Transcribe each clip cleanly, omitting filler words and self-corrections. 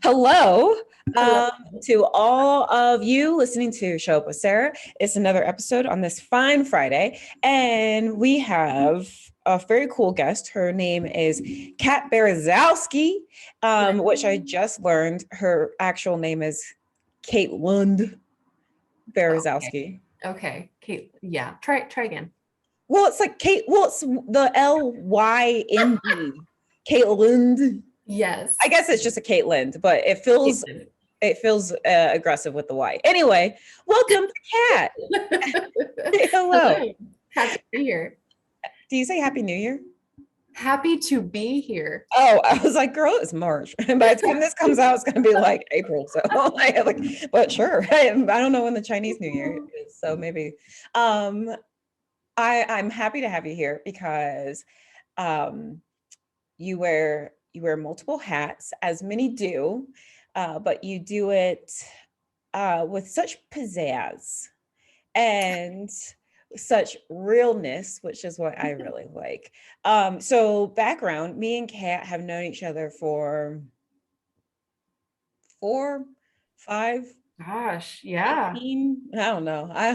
Hello, Hello. to all of you listening to Show Up with Sarah. It's another episode on this fine Friday, and we have a very cool guest. Her name is Kat Berezowski, Nice. which I just learned her actual name is Kate Lund Okay. Berezowski. Okay. Kate. Yeah. Try again. Well, it's like Kate. Well, it's the Lynd. Kate Lund. I Yes. guess it's just a Kate Lind, but it feels aggressive with the Y. Anyway, welcome to Kat. Say hello. Hello. Happy to be here. Do you say Happy New Year? Happy to be here. Oh, I was like, girl, it's March. And by the time this comes out, it's going to be like April. So but sure. I don't know when the Chinese New Year is. So maybe. Um, I'm happy to have you here because um, you wear multiple hats, as many do, but you do it with such pizzazz and such realness, which is what I really like. So background, me and Kat have known each other for 4, 5, Gosh. Yeah. 18. I don't know. I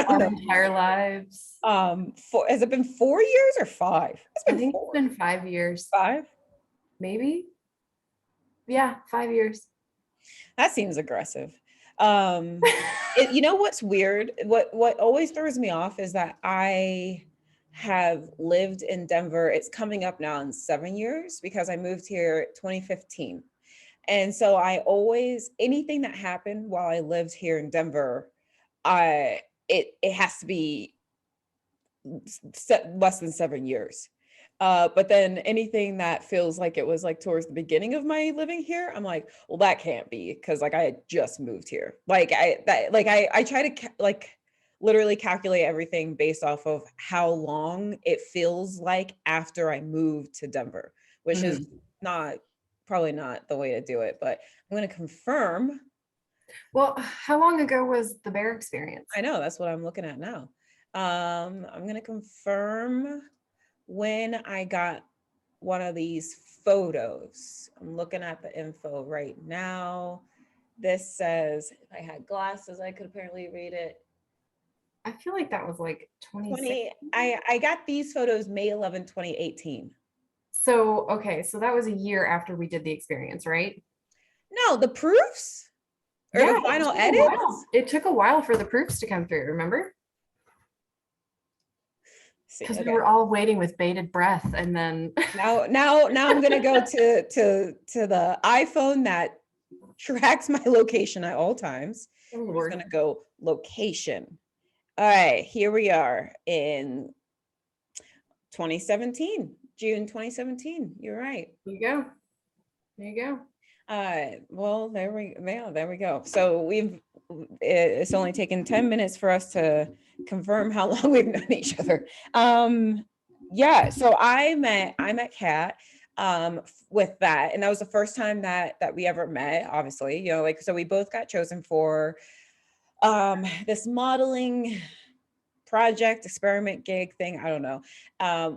don't Our know. entire lives. Has it been 4 years or 5? It's I been think it's 4, been 5 years. 5. Maybe. Yeah. 5 years. That seems aggressive. Um, you know what's weird? What always throws me off is that I have lived in Denver. It's coming up now in 7 years because I moved here 2015. And so I always anything that happened while I lived here in Denver, I it has to be less than 7 years. But then anything that feels like it was like towards the beginning of my living here, I'm like, well, that can't be because like I had just moved here. I try to like literally calculate everything based off of how long it feels like after I moved to Denver, which is Mhm. not probably not the way to do it. But I'm going to confirm. Well, how long ago was the bear experience? I know that's what I'm looking at now. I'm going to confirm when I got one of these photos. I'm looking at the info right now. This says if I had glasses, I could apparently read it. I feel like that was like 26. 20 I got these photos May 11, 2018. So, okay, so that was a year after we did the experience, right? No, the proofs or Yeah, the it final took a while. edits. It took a while for the proofs to come through, remember? See, Because we okay. were all waiting with bated breath and then Now I'm gonna go to the iPhone that tracks my location at all times. oh I'm just Lord. gonna go location. All right, here we are in 2017, June 2017. You're right. There you go. There you go. Well, there we go. So it's only taken 10 minutes for us to confirm how long we've known each other. Yeah, so I met Kat with that, and that was the first time that we ever met, obviously, like, so we both got chosen for this modeling project experiment gig thing, I don't know,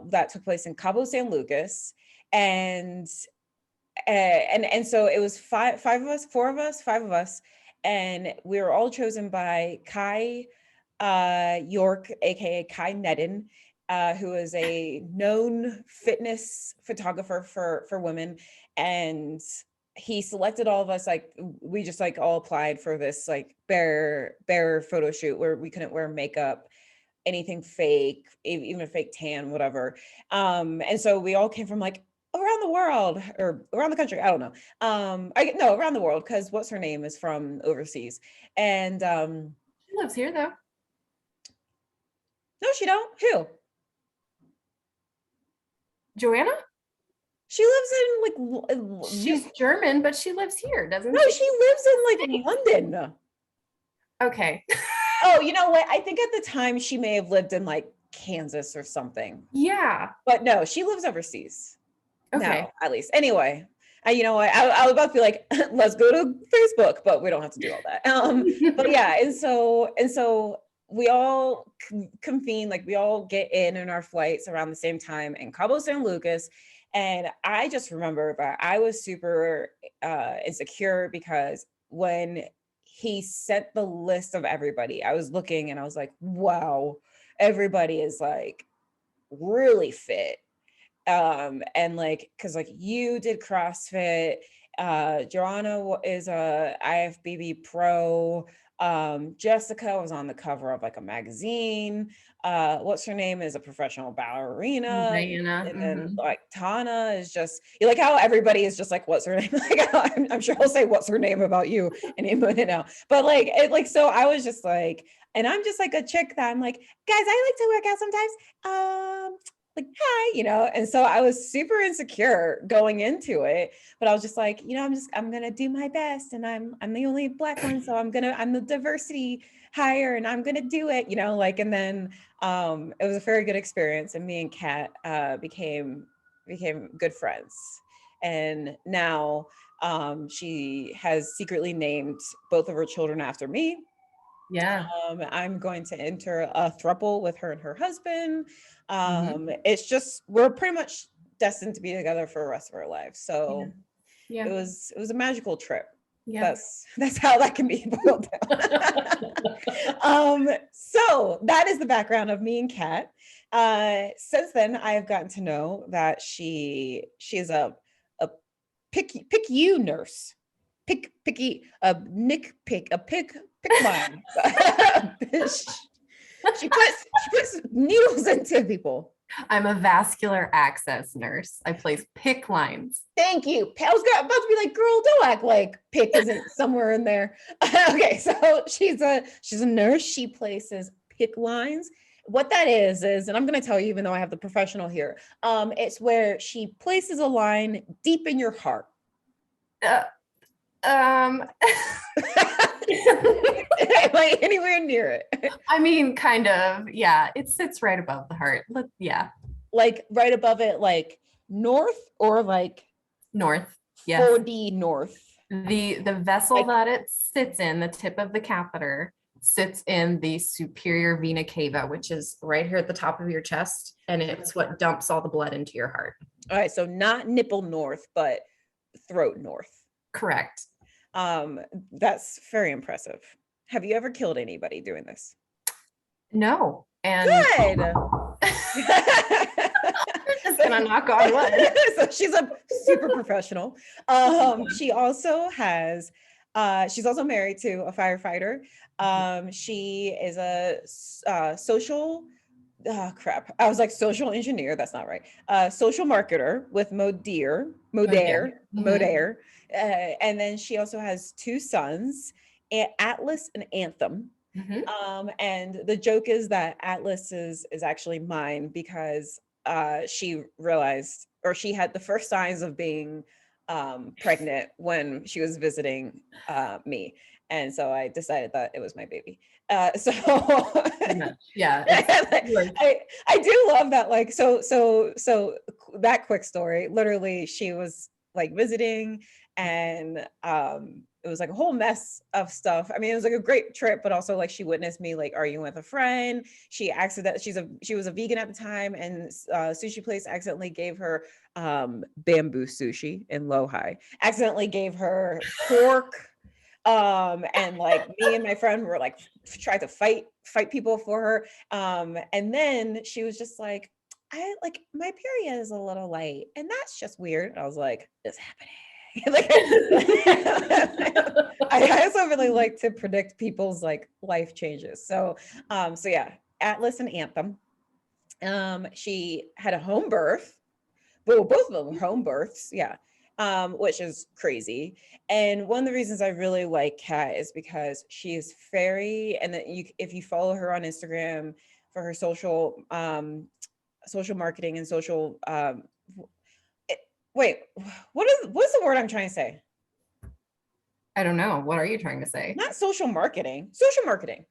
that took place in Cabo San Lucas. And so it was five of us, four of us, five of us, and we were all chosen by Kai York, aka Kai Nedden, who is a known fitness photographer for women. And he selected all of us. Like, we just like all applied for this like bare photo shoot where we couldn't wear makeup, anything fake, even a fake tan, whatever. And so we all came from like around the world or around the country. I don't know. I no around the world because what's her name is from overseas. And She lives here though. no, she don't. Who? Joanna? She lives in like She's German, but she lives here, doesn't no, she? she lives in like London. Okay. Oh, you know what? I think at the time she may have lived in like Kansas or something. Yeah. But no, she lives overseas. Okay. No, at least. Anyway, you know what? I was about to be like, let's go to Facebook, but we don't have to do all that. But yeah, and so we all convene, like we all get in our flights around the same time in Cabo San Lucas. And I just remember that I was super insecure because when he sent the list of everybody, I was looking and I was like, wow, everybody is like really fit. And like, cause like you did CrossFit, Joanna is a IFBB pro. Jessica was on the cover of like a magazine. What's her name is a professional ballerina. Diana. And then like Tana is just, you like how everybody is just like, what's her name? Like, I'm sure I'll say, what's her name about you any minute now. But like, so I was just like, and I'm just like a chick that I'm like, guys, I like to work out sometimes. Like, hi, and so I was super insecure going into it, but I was just like, I'm gonna do my best, and I'm the only Black one, so I'm the diversity hire, and I'm gonna do it, like. And then it was a very good experience, and me and Kat became good friends, and now she has secretly named both of her children after me. Yeah. I'm going to enter a throuple with her and her husband. It's just, we're pretty much destined to be together for the rest of our lives. So Yeah. it was a magical trip. Yeah. That's how that can be boiled down. So that is the background of me and Kat. Since then, I have gotten to know that she is a pick you nurse. Picky, a pick line. she puts needles into people. I'm a vascular access nurse. I place PICC lines. Thank you. I was about to be like, girl, don't act like PICC isn't somewhere in there. Okay, so she's a nurse. She places PICC lines. What that is, and I'm going to tell you, even though I have the professional here, it's where she places a line deep in your heart. Am I anywhere near it? I mean, kind of, yeah. It sits right above the heart. Yeah. Like right above it, like north or like north. Yes. 4D north. The vessel that it sits in, the tip of the catheter, sits in the superior vena cava, which is right here at the top of your chest, and it's what dumps all the blood into your heart. All right, so not nipple north, but throat north. Correct. That's very impressive. Have you ever killed anybody doing this? No. And good. Just gonna knock on wood. So she's a super professional. She also has she's also married to a firefighter. She is a social I was like social engineer. That's not right. Social marketer with Modere. And then she also has 2 sons, Atlas and Anthem. And the joke is that Atlas is actually mine because she realized, or she had the first signs of being pregnant when she was visiting me. And so I decided that it was my baby. So yeah, I do love that. Like, so that quick story, literally she was like visiting, and it was like a whole mess of stuff. I mean, it was like a great trip, but also like she witnessed me like arguing with a friend. She was a vegan at the time, and sushi place accidentally gave her bamboo sushi in Lohi, accidentally gave her pork. And like me and my friend were like tried to fight people for her. And then she was just like, I like my period is a little late, and that's just weird. And I was like, it's happening. Like, I also really like to predict people's like life changes. So yeah, Atlas and Anthem. She had a home birth. Well, both of them were home births. Yeah. Which is crazy. And one of the reasons I really like Kat is because she is very, and that if you follow her on Instagram for her social marketing and social, wait, what's the word I'm trying to say? I don't know. What are you trying to say? Not social marketing, social marketing.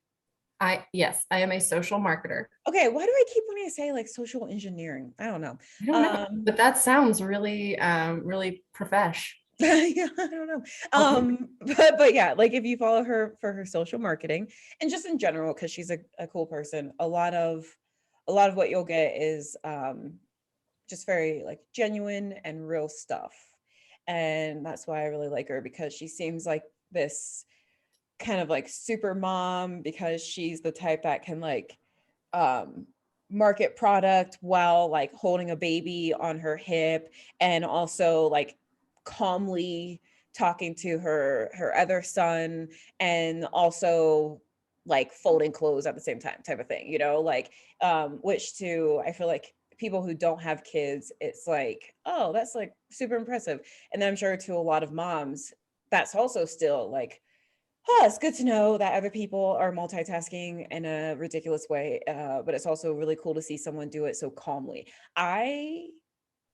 Yes, I am a social marketer. Okay, why do I keep wanting to say like social engineering? I don't know. But that sounds really, really profesh. Yeah, I don't know. But yeah, like if you follow her for her social marketing and just in general, because she's a cool person, a lot of what you'll get is just very like genuine and real stuff. And that's why I really like her, because she seems like this kind of like super mom, because she's the type that can like um market product while like holding a baby on her hip, and also like calmly talking to her other son, and also like folding clothes at the same time, type of thing, you know, like which to, I feel like people who don't have kids, it's like, oh, that's like super impressive. And then I'm sure to a lot of moms, that's also still like, oh, it's good to know that other people are multitasking in a ridiculous way, but it's also really cool to see someone do it so calmly. I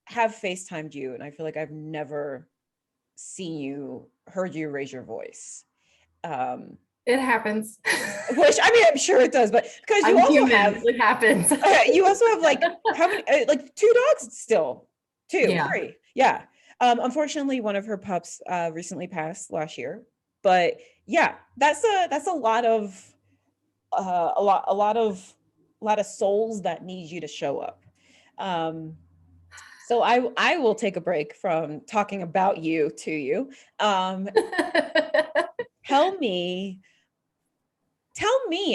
have FaceTimed you, and I feel like I've never seen you, heard you raise your voice. Um, It happens. which I mean, I'm sure it does, but because I'm human. It happens. you also have like how many, like two dogs still, two, Yeah. three, yeah. Unfortunately, one of her pups recently passed last year, but yeah, that's a lot of a lot of souls that need you to show up. Um, so I will take a break from talking about you to you. Um, tell me,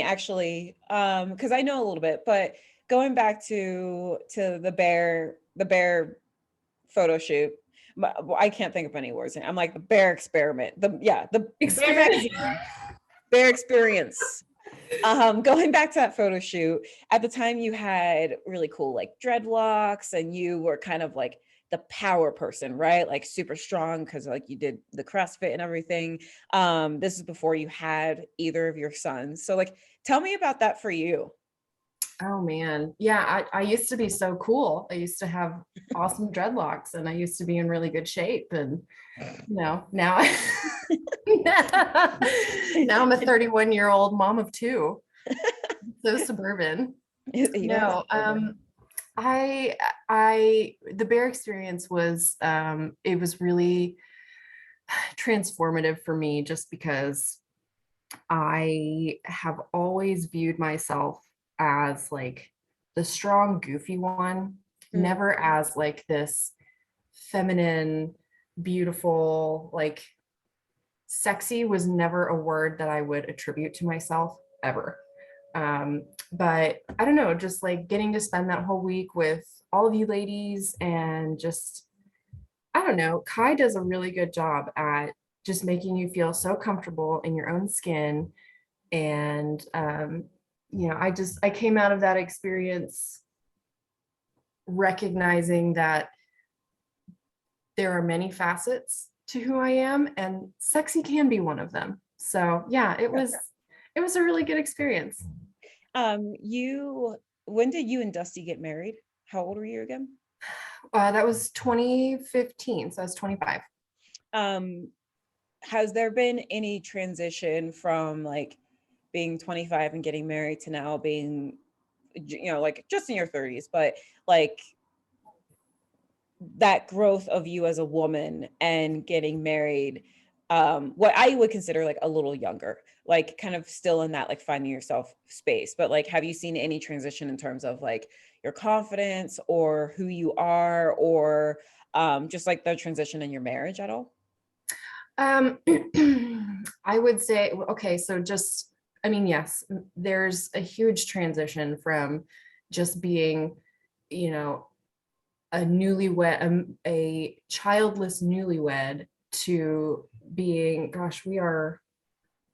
actually, because I know a little bit, but going back to the bear photo shoot. I can't think of any words. I'm like the bear experiment. The bear Experience. magazine, bear experience. Going back to that photo shoot, at the time you had really cool like dreadlocks, and you were kind of like the power person, right? Like super strong, because like you did the CrossFit and everything. This is before you had either of your sons. So like tell me about that for you. Oh man. Yeah, I used to be so cool. I used to have awesome dreadlocks and I used to be in really good shape. And now now I'm a 31-year-old mom of two. So suburban. You are No, suburban. the bear experience was it was really transformative for me just because I have always viewed myself as like the strong, goofy one, Mm, never as like this feminine, beautiful, like sexy was never a word that I would attribute to myself ever. But I don't know, just like getting to spend that whole week with all of you ladies and just, I don't know, Kai does a really good job at just making you feel so comfortable in your own skin. And I came out of that experience recognizing that there are many facets to who I am, and sexy can be one of them. So yeah, it was a really good experience. you when did you and Dusty get married? How old were you again? That was 2015, so I was 25. Um, has there been any transition from like being 25 and getting married to now being, you know, like just in your 30s, but like that growth of you as a woman and getting married, what I would consider like a little younger, like kind of still in that like finding yourself space, but like have you seen any transition in terms of like your confidence or who you are, or just like the transition in your marriage at all? Um, I would say, okay, so just, I mean, yes, there's a huge transition from just being, you know, a newlywed, a childless newlywed to being, gosh, we are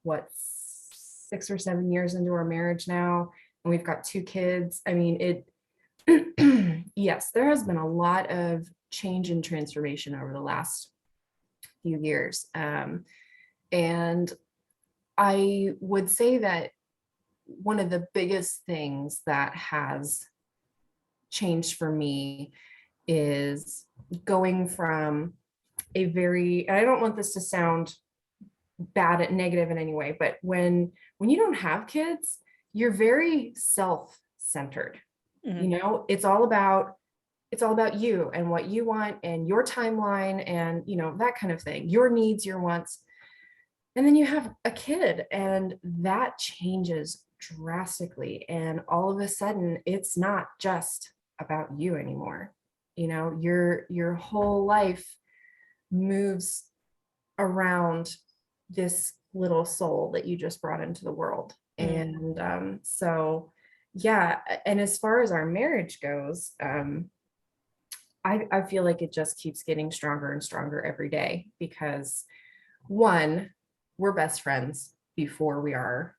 what, 6 or 7 years into our marriage now, and we've got two kids. I mean, yes, there has been a lot of change and transformation over the last few years. And I would say that one of the biggest things that has changed for me is going from a very, and I don't want this to sound bad at negative in any way, but when you don't have kids, you're very self-centered. Mm-hmm. It's all about you and what you want and your timeline and that kind of thing, your needs, your wants. And then you have a kid and that changes drastically, and all of a sudden it's not just about you anymore. Your whole life moves around this little soul that you just brought into the world. And so, yeah. And as far as our marriage goes, I feel like it just keeps getting stronger and stronger every day because one, we're best friends before we are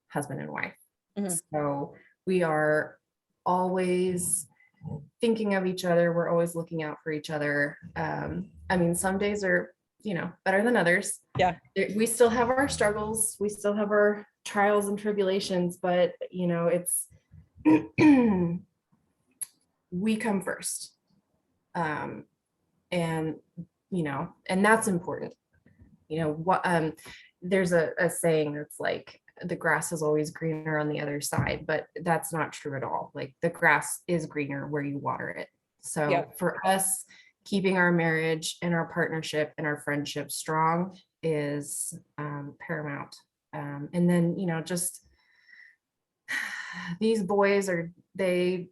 husband and wife. Mhm. So we are always thinking of each other. We're always looking out for each other. I mean, some days are, better than others. Yeah. We still have our struggles. We still have our trials and tribulations, but it's, we come first. And, and that's important. There's a saying that's like, the grass is always greener on the other side, but that's not true at all. Like the grass is greener where you water it. So Yep. for us, keeping our marriage and our partnership and our friendship strong is paramount. And then, just these boys they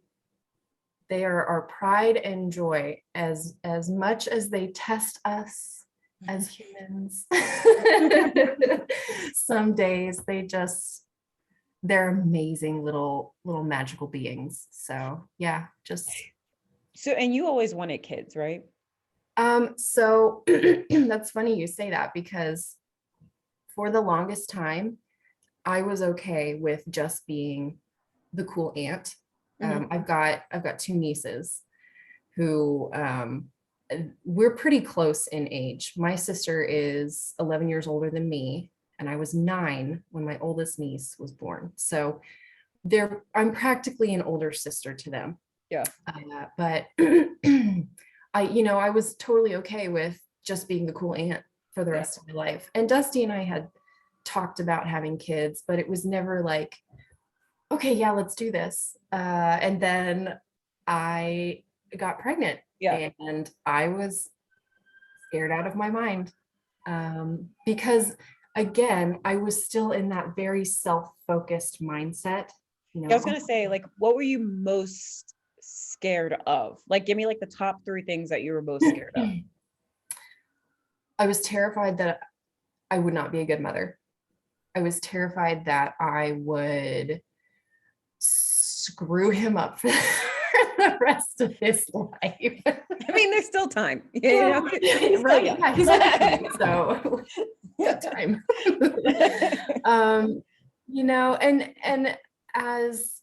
are our pride and joy as much as they test us as humans. Some days they're amazing little magical beings. So yeah, So, and you always wanted kids, right? So that's funny you say that because for the longest time I was okay with just being the cool aunt. I've got two nieces who we're pretty close in age. My sister is 11 years older than me, and I was 9 when my oldest niece was born. So I'm practically an older sister to them. Yeah. But I was totally okay with just being the cool aunt for the rest of my life. And Dusty and I had talked about having kids, but it was never like, okay, yeah, let's do this. And then I got pregnant. Yeah. And I was scared out of my mind because, again, I was still in that very self-focused mindset. I was gonna say, like, what were you most scared of? Like, give me like the top 3 things that you were most scared of. I was terrified that I would not be a good mother. I was terrified that I would screw him up for the rest of his life. I mean, there's still time. Right? Yeah, he's only 3, so got time. And as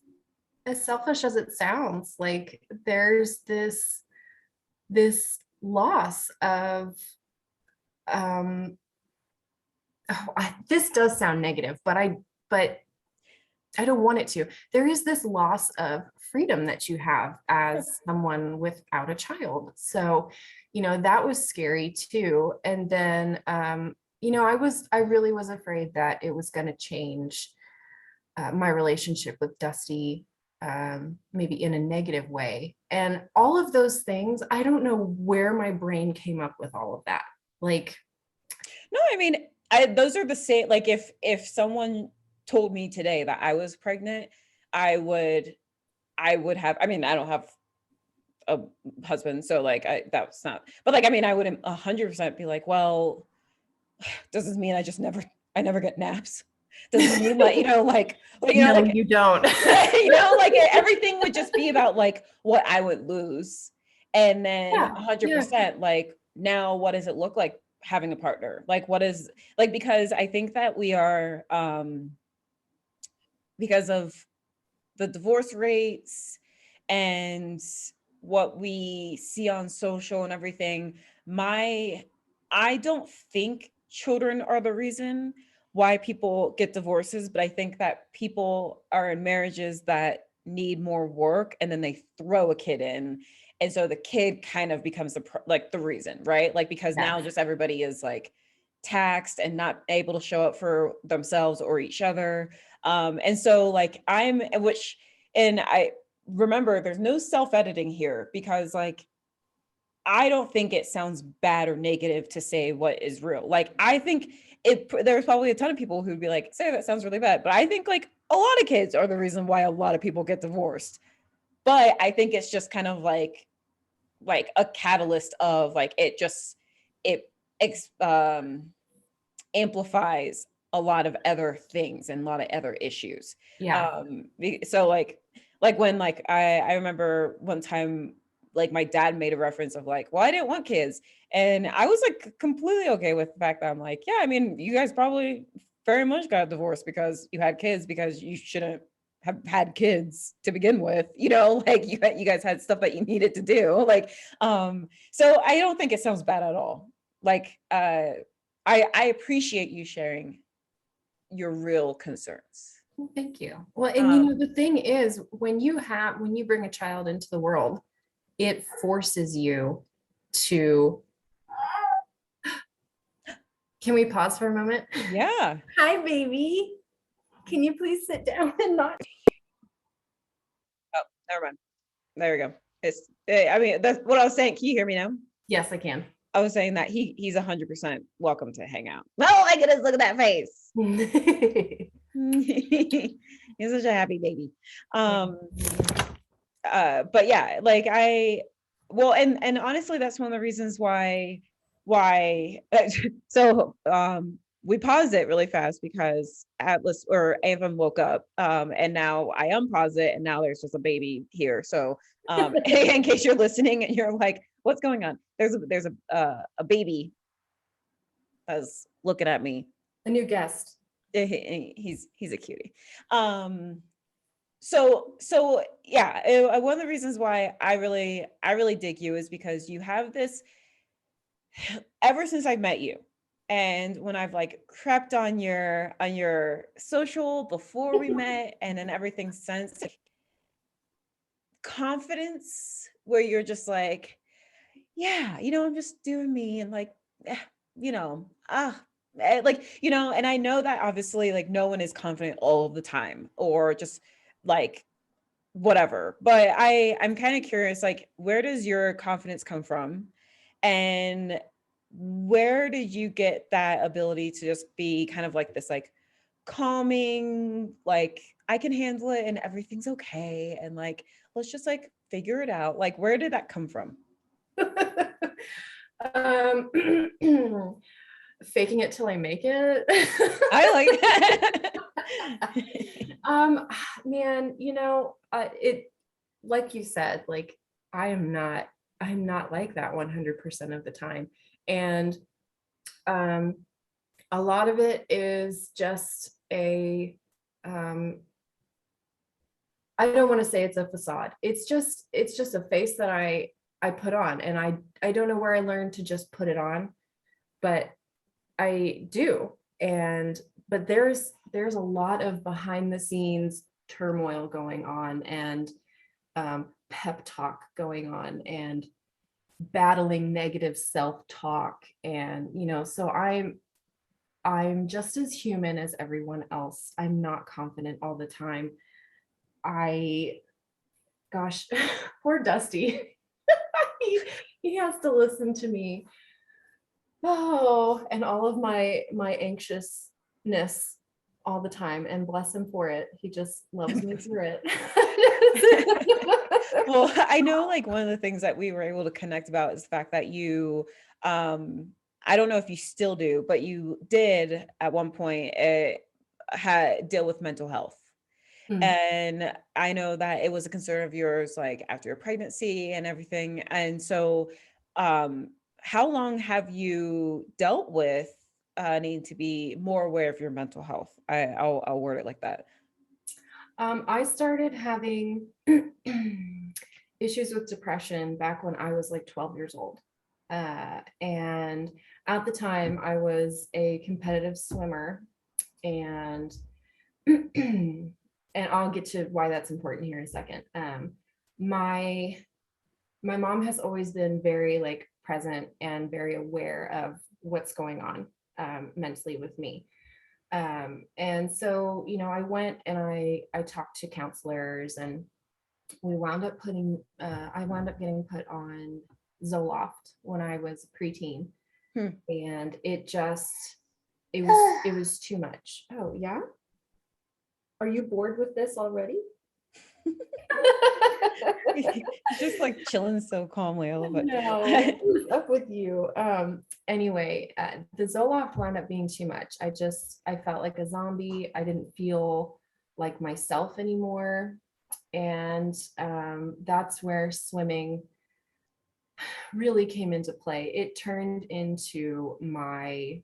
selfish as it sounds, like there's this loss of this does sound negative, but I don't want it to. There is this loss of freedom that you have as someone without a child. So, that was scary too. And then, I really was afraid that it was going to change my relationship with Dusty, maybe in a negative way. And all of those things, I don't know where my brain came up with all of that. Like, No, I mean, those are the same. Like, if someone told me today that I was pregnant, I would have. I mean, I don't have a husband, so like, that's not. But like, I mean, I would 100% be like, well, does this mean I never get naps? Does this mean like, no, like, you don't. like everything would just be about like what I would lose, and then 100% like, now what does it look like having a partner? Like, what is like, because I think that we are because of the divorce rates and what we see on social and everything, I don't think children are the reason why people get divorces, but I think that people are in marriages that need more work and then they throw a kid in. And so the kid kind of becomes the reason, right? Like, because now just everybody is like taxed and not able to show up for themselves or each other. And so like and I remember there's no self-editing here, because like, I don't think it sounds bad or negative to say what is real. Like, I think there's probably a ton of people who'd be like, say that sounds really bad. But I think like a lot of kids are the reason why a lot of people get divorced. But I think it's just kind of like a catalyst of like, it amplifies a lot of other things and a lot of other issues. Yeah. So like when like I remember one time like my dad made a reference of like, well, I didn't want kids. And I was like completely okay with the fact that I'm like, yeah, I mean, you guys probably very much got divorced because you had kids because you shouldn't have had kids to begin with, like you guys had stuff that you needed to do. Like, so I don't think it sounds bad at all. Like, I appreciate you sharing your real concerns. Well, thank you. Well, and Um, the thing is, when you bring a child into the world, it forces you to, can we pause for a moment? yeah. Hi, baby. Can you please sit down and not? Oh, never mind. There we go. I mean, that's what I was saying. Can you hear me now? Yes, I can. I was saying that he's 100% welcome to hang out. Oh my goodness, look at that face. He's such a happy baby. But yeah, like well, and honestly, that's one of the reasons why so we paused it really fast because Atlas or Avon woke up, and now I unpaused it, and now there's just a baby here. So in case you're listening and you're like, what's going on? There's a baby that's looking at me. A new guest. He's a cutie. So yeah, one of the reasons why I really dig you is because you have this ever since I've met you. And when I've like crept on your social before we met and then everything since, like, confidence where you're just like, yeah, I'm just doing me and like, you know, like, and I know that obviously like no one is confident all of the time or just like whatever, but I'm kind of curious, like, where does your confidence come from, and where did you get that ability to just be kind of like this like calming, like, I can handle it and everything's okay, and like, let's just like figure it out? Like, where did that come from? um, Faking it till I make it. I like that. Man, it, like you said, like I'm not like that 100% of the time. And a lot of it is just I don't want to say it's a facade. It's just a face that I put on, and I don't know where I learned to just put it on, but I do. But there's a lot of behind the scenes turmoil going on, and pep talk going on, and battling negative self-talk. And so I'm just as human as everyone else. I'm not confident all the time. I Gosh, poor Dusty. he has to listen to me. Oh, and all of my anxiousness all the time, and bless him for it. He just loves me through it. Well, I know like one of the things that we were able to connect about is the fact that you, I don't know if you still do, but you did at one point deal with mental health. Mm. And I know that it was a concern of yours, like after your pregnancy and everything. And so, how long have you dealt with needing to be more aware of your mental health? I'll word it like that. I started having issues with depression back when I was like 12 years old. And at the time, I was a competitive swimmer, and and I'll get to why that's important here in a second. My my mom has always been very like present and very aware of what's going on mentally with me. And so, I went and I talked to counselors, and I wound up getting put on Zoloft when I was preteen. Hmm. And it was too much. Oh, yeah? Are you bored with this already? Just like chilling so calmly. I love it. No, what's up with you? Anyway, the Zoloft wound up being too much. I felt like a zombie. I didn't feel like myself anymore. And that's where swimming really came into play. It turned into my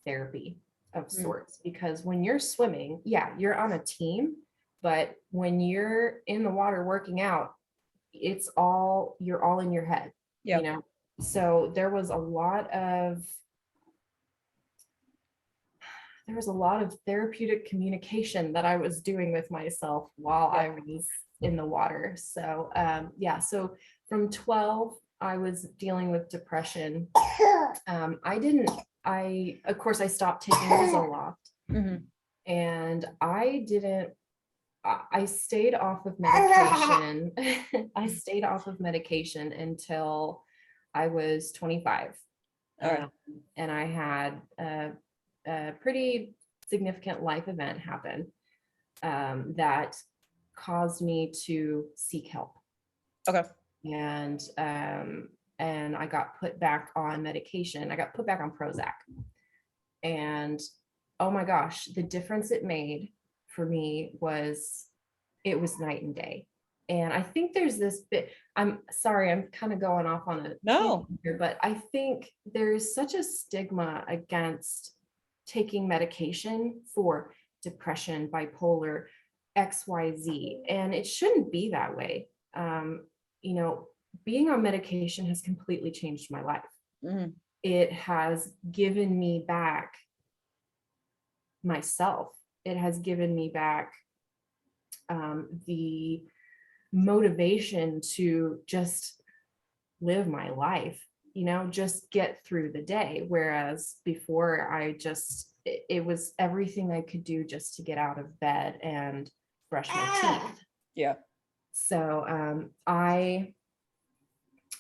therapy of sorts, because when you're swimming, yeah, you're on a team, but when you're in the water working out, you're all in your head, Yep. you know? So there was a lot of therapeutic communication that I was doing with myself while I was in the water. So yeah, so from 12, I was dealing with depression. Of course, I stopped taking the Zoloft, and I stayed off of medication. I stayed off of medication until I was 25. And I had a pretty significant life event happen that caused me to seek help. Okay. And I got put back on medication. I got put back on Prozac. And oh my gosh, the difference it made for me was night and day. And I think there's this bit, I'm sorry, I'm kind of going off on a No. here, but I think there's such a stigma against taking medication for depression, bipolar, XYZ, and it shouldn't be that way. You know, being on medication has completely changed my life. It has given me back myself. It has given me back the motivation to just live my life, you know, just get through the day. Whereas before it was everything I could do just to get out of bed and brush my teeth. Yeah. So I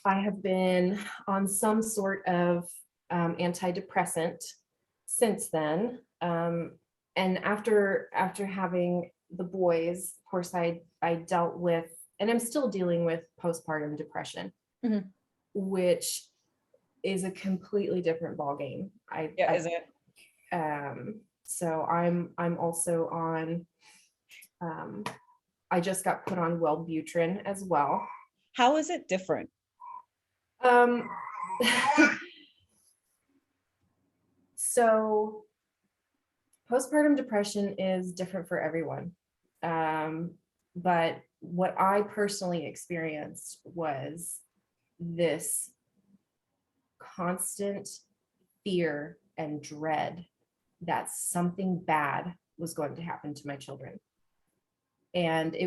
have been on some sort of antidepressant since then. And after having the boys, of course, I dealt with, and I'm still dealing with postpartum depression, which is a completely different ballgame. Is it? So I'm also on, I just got put on Wellbutrin as well. How is it different? So postpartum depression is different for everyone. But what I personally experienced was this constant fear and dread that something bad was going to happen to my children. And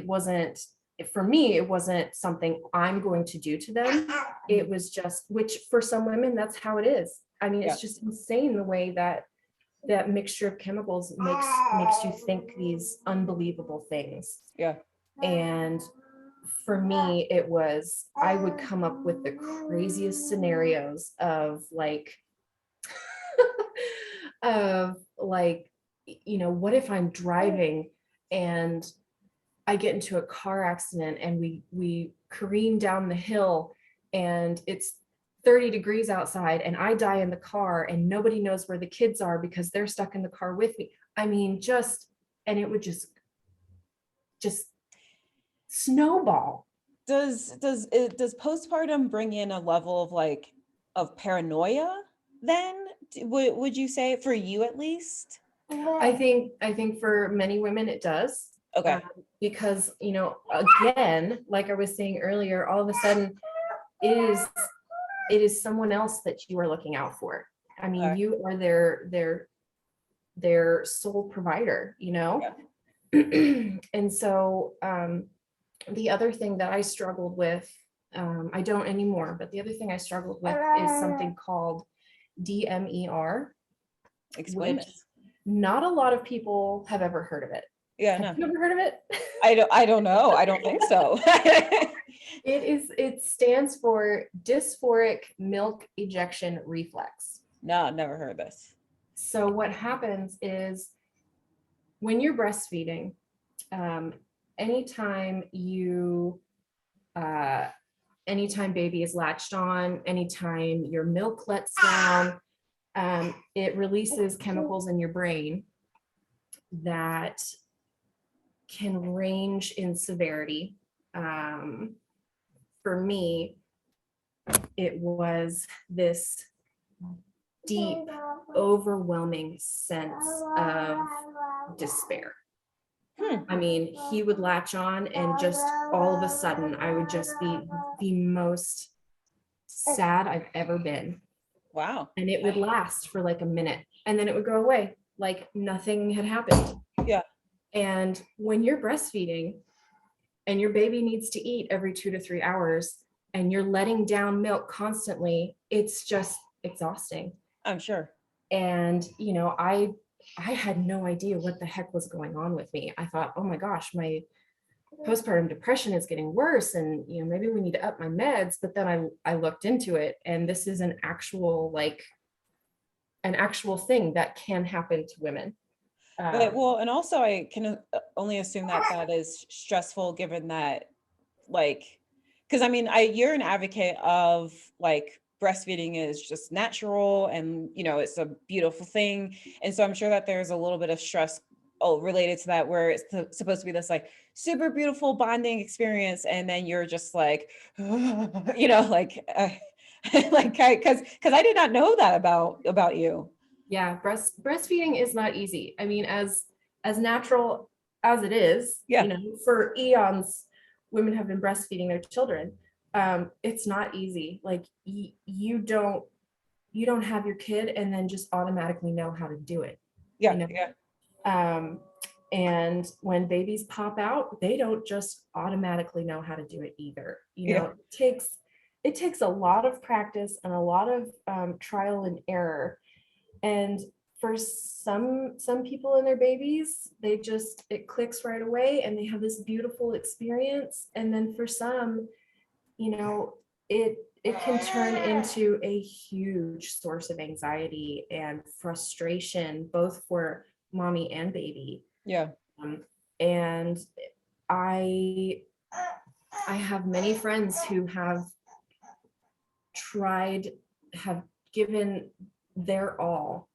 for me, it wasn't something I'm going to do to them. It was just, which for some women, that's how it is. I mean, it's just insane the way that mixture of chemicals makes you think these unbelievable things. Yeah. And for me, it was, I would come up with the craziest scenarios of like, you know, what if I'm driving and I get into a car accident and we careen down the hill and it's 30 degrees outside and I die in the car and nobody knows where the kids are because they're stuck in the car with me. I mean, and it would just snowball. Does postpartum bring in a level of paranoia then? Would you say, for you at least? I think for many women it does. Okay. Because, you know, again, like I was saying earlier, all of a sudden it is someone else that you are looking out for. I mean, you are their sole provider, you know? Yeah. And so the other thing that I struggled with, I don't anymore, but the other thing I struggled with is something called DMER. Explain it. Not a lot of people have ever heard of it. Yeah, have you ever heard of it? I don't know. I don't think so. It stands for dysphoric milk ejection reflex. No, never heard of this. So what happens is when you're breastfeeding, anytime you, anytime baby is latched on, anytime your milk lets down, it releases chemicals in your brain that can range in severity. For me, it was this deep, overwhelming sense of despair. I mean, he would latch on, and just all of a sudden, I would just be the most sad I've ever been. Wow. And it would last for like a minute, and then it would go away like nothing had happened. Yeah. And when you're breastfeeding and your baby needs to eat every 2 to 3 hours and you're letting down milk constantly, it's just exhausting. I'm sure. And, you know, I had no idea what the heck was going on with me. I thought, oh my gosh, my postpartum depression is getting worse, and, you know, maybe we need to up my meds. But then I looked into it, and this is an actual, like, an actual thing that can happen to women. But well, and also I can only assume that that is stressful given that, like, because I mean, you're an advocate of like breastfeeding is just natural and you know it's a beautiful thing, and so I'm sure that there's a little bit of stress related to that where it's supposed to be this like super beautiful bonding experience, and then you're just like, you know, like, like because I did not know that about you. Yeah, breastfeeding is not easy. I mean, as natural as it is, Yeah. you know, for eons, women have been breastfeeding their children. It's not easy. Like you don't have your kid and then just automatically know how to do it. Yeah. You know? Yeah. And when babies pop out, they don't just automatically know how to do it either. You know, it takes a lot of practice and a lot of trial and error. And for some people and their babies, it clicks right away and they have this beautiful experience. And then for some, you know, it can turn into a huge source of anxiety and frustration, both for mommy and baby. Yeah. And I have many friends who have given their all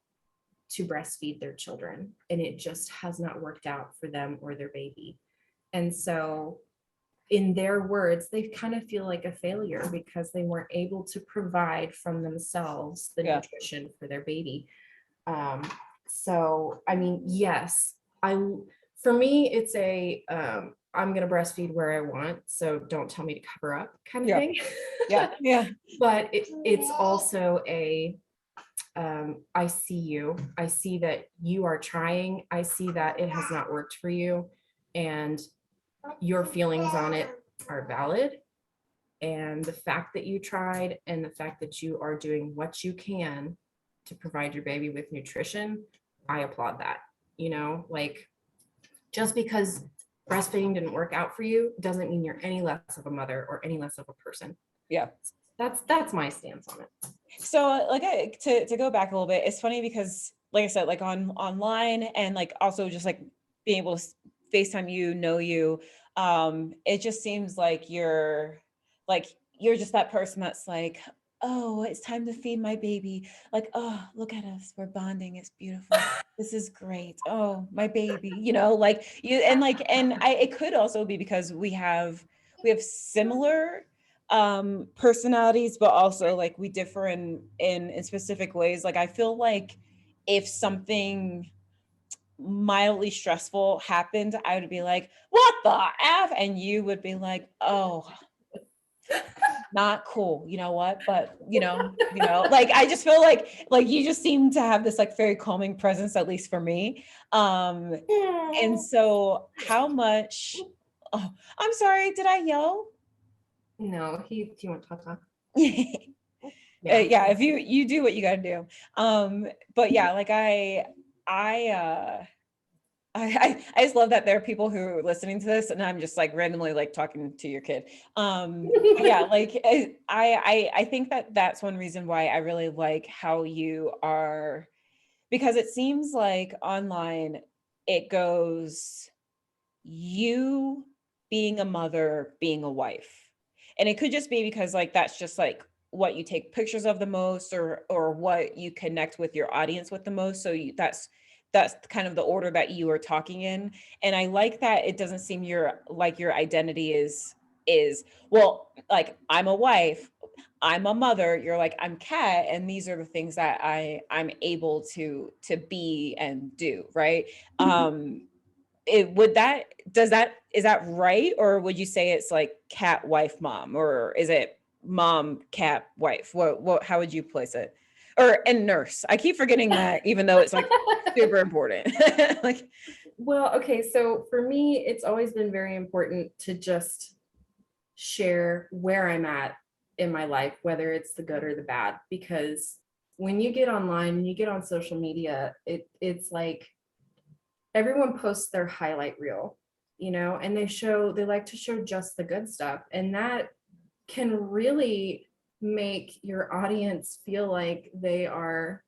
to breastfeed their children, and it just has not worked out for them or their baby. And so in their words, they kind of feel like a failure because they weren't able to provide from themselves the nutrition for their baby. So, I mean, yes, for me, it's I'm going to breastfeed where I want, so don't tell me to cover up kind of thing. Yeah. But it's also I see you. I see that you are trying. I see that it has not worked for you, and your feelings on it are valid. And the fact that you tried and the fact that you are doing what you can to provide your baby with nutrition, I applaud that. You know, like, just because breastfeeding didn't work out for you doesn't mean you're any less of a mother or any less of a person. Yeah. That's my stance on it. So like to go back a little bit, it's funny because like I said, like online and like also just like being able to FaceTime you, know you, it just seems like you're just that person that's like, oh, it's time to feed my baby. Like, oh, look at us, we're bonding, it's beautiful. This is great. Oh, my baby, you know, like you and it could also be because we have similar personalities, but also like we differ in specific ways. Like I feel like if something mildly stressful happened, I would be like, what the F? And you would be like, oh, not cool, you know what? But like I just feel like you just seem to have this like very calming presence, at least for me. And so how much, oh, I'm sorry, did I yell? No, he went ta-ta. Yeah, if you do what you got to do. But yeah, like I just love that there are people who are listening to this and I'm just like randomly like talking to your kid. Yeah, like I think that that's one reason why I really like how you are, because it seems like online it goes you being a mother, being a wife. And it could just be because like that's just like what you take pictures of the most, or what you connect with your audience with the most. So that's kind of the order that you are talking in. And I like that it doesn't seem your identity is well, like I'm a wife, I'm a mother, you're like I'm Kat, and these are the things that I'm able to be and do, right? It would that does that is that right, or would you say it's like cat wife mom, or is it mom cat wife? What how would you place it? Or and nurse, I keep forgetting that, even though it's like super important. Like Well, okay, so for me, it's always been very important to just share where I'm at in my life, whether it's the good or the bad, because when you get online, when you get on social media, it's like everyone posts their highlight reel, and they like to show just the good stuff. And that can really make your audience feel like they are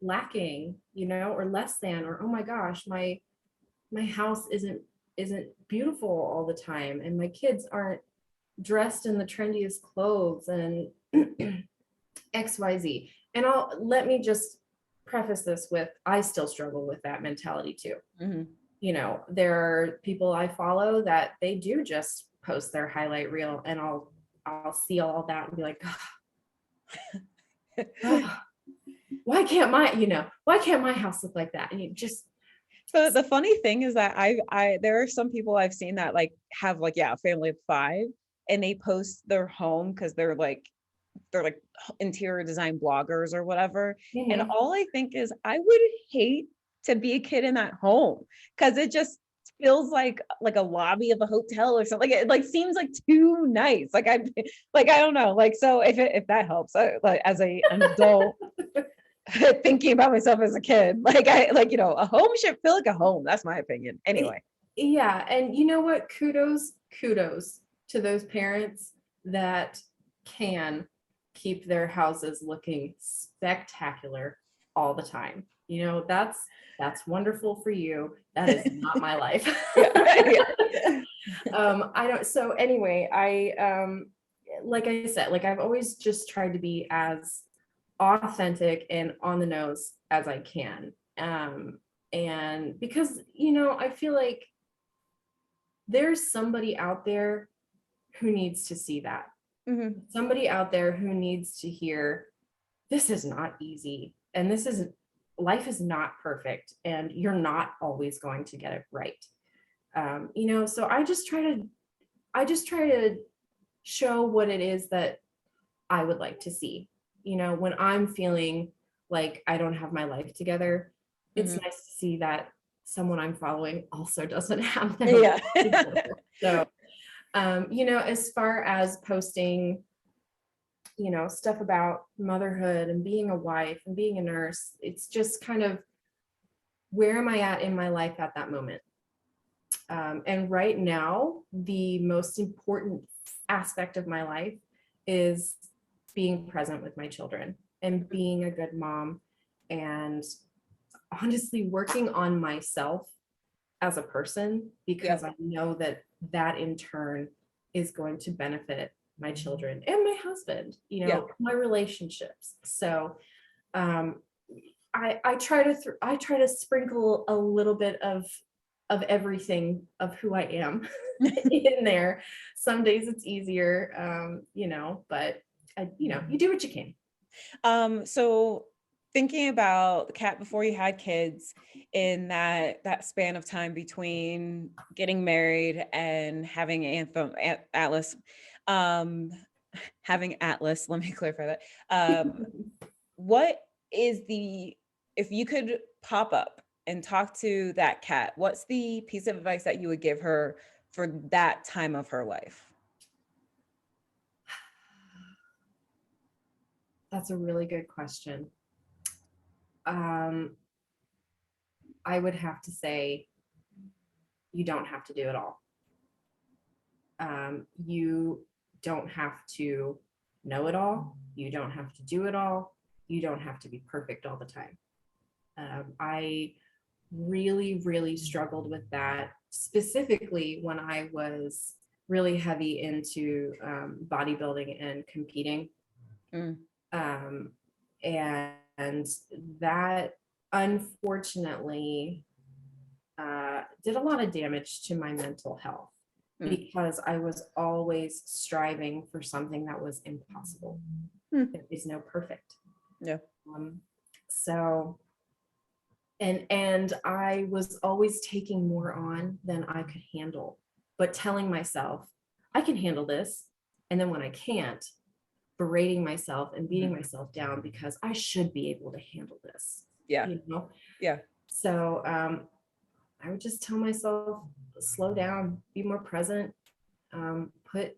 lacking, or less than, or oh my gosh, my house isn't beautiful all the time, and my kids aren't dressed in the trendiest clothes, and XYZ. And let me just preface this with, I still struggle with that mentality too. mhm. There are people I follow that they do just post their highlight reel, and I'll see all that and be like, "Oh, why can't my house look like that?" And you just, So the funny thing is that I there are some people I've seen that like have like yeah, a family of 5, and they post their home because they're like interior design bloggers or whatever. And mhm. all I think is I would hate to be a kid in that home, because it just feels like a lobby of a hotel or something. Like it like seems like too nice. Like I don't know. Like so if that helps, like as an adult thinking about myself as a kid, like I like a home should feel like a home. That's my opinion. Anyway. Yeah, and you know what? Kudos to those parents that can keep their houses looking spectacular all the time. That's wonderful for you. That is not my life. Yeah. Yeah. I don't. So anyway, like I said, like I've always just tried to be as authentic and on the nose as I can. And because, I feel like there's somebody out there who needs to see that. Mhm. Somebody out there who needs to hear, this is not easy, and life is not perfect, and you're not always going to get it right. So I just try to show what it is that I would like to see. When I'm feeling like I don't have my life together, it's Mhm. nice to see that someone I'm following also doesn't have their life Yeah. together. So, as far as posting, stuff about motherhood and being a wife and being a nurse, it's just kind of, where am I at in my life at that moment? And right now, the most important aspect of my life is being present with my children and being a good mom, and honestly working on myself as a person, Yeah. because I know that that in turn is going to benefit my children and my husband, Yeah. my relationships. So um, I try to sprinkle a little bit of everything of who I am in there. Some days it's easier, but you do what you can. So thinking about the cat before you had kids, in that span of time between getting married and having Atlas, um, having Atlas, let me clarify that. What is the if you could pop up and talk to that cat, what's the piece of advice that you would give her for that time of her life? That's a really good question. Um, I would have to say, you don't have to do it all. You don't have to know it all. You don't have to do it all. You don't have to be perfect all the time. I really, really struggled with that specifically when I was really heavy into bodybuilding and competing. Mm. Um, and that unfortunately did a lot of damage to my mental health Mm. because I was always striving for something that was impossible. Mm. There is no perfect. Yeah. So, and I was always taking more on than I could handle, but telling myself, I can handle this. And then when I can't, berating myself and beating myself down because I should be able to handle this. Yeah. You know? Yeah. So I would just tell myself, slow down, be more present, put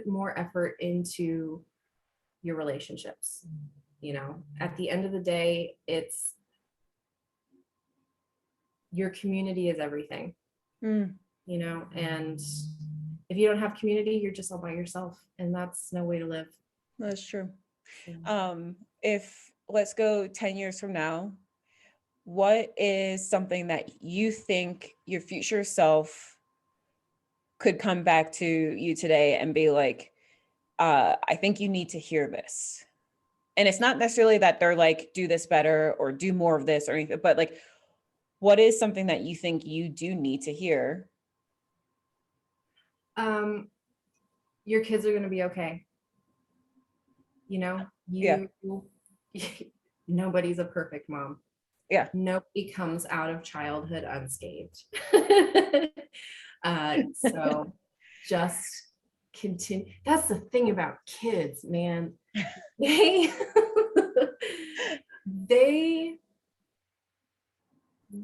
more effort into your relationships. You know, at the end of the day, it's your community is everything. Mm. You know, and if you don't have community, you're just all by yourself, and that's no way to live. That's true. So, If let's go 10 years from now, what is something that you think your future self could come back to you today and be like, I think you need to hear this? And it's not necessarily that they're like, do this better or do more of this or anything, but like, what is something that you think you do need to hear? your kids are going to be okay. You know, Yeah. you nobody's a perfect mom. Yeah. Nobody comes out of childhood unscathed. So just continue. That's the thing about kids, man. They they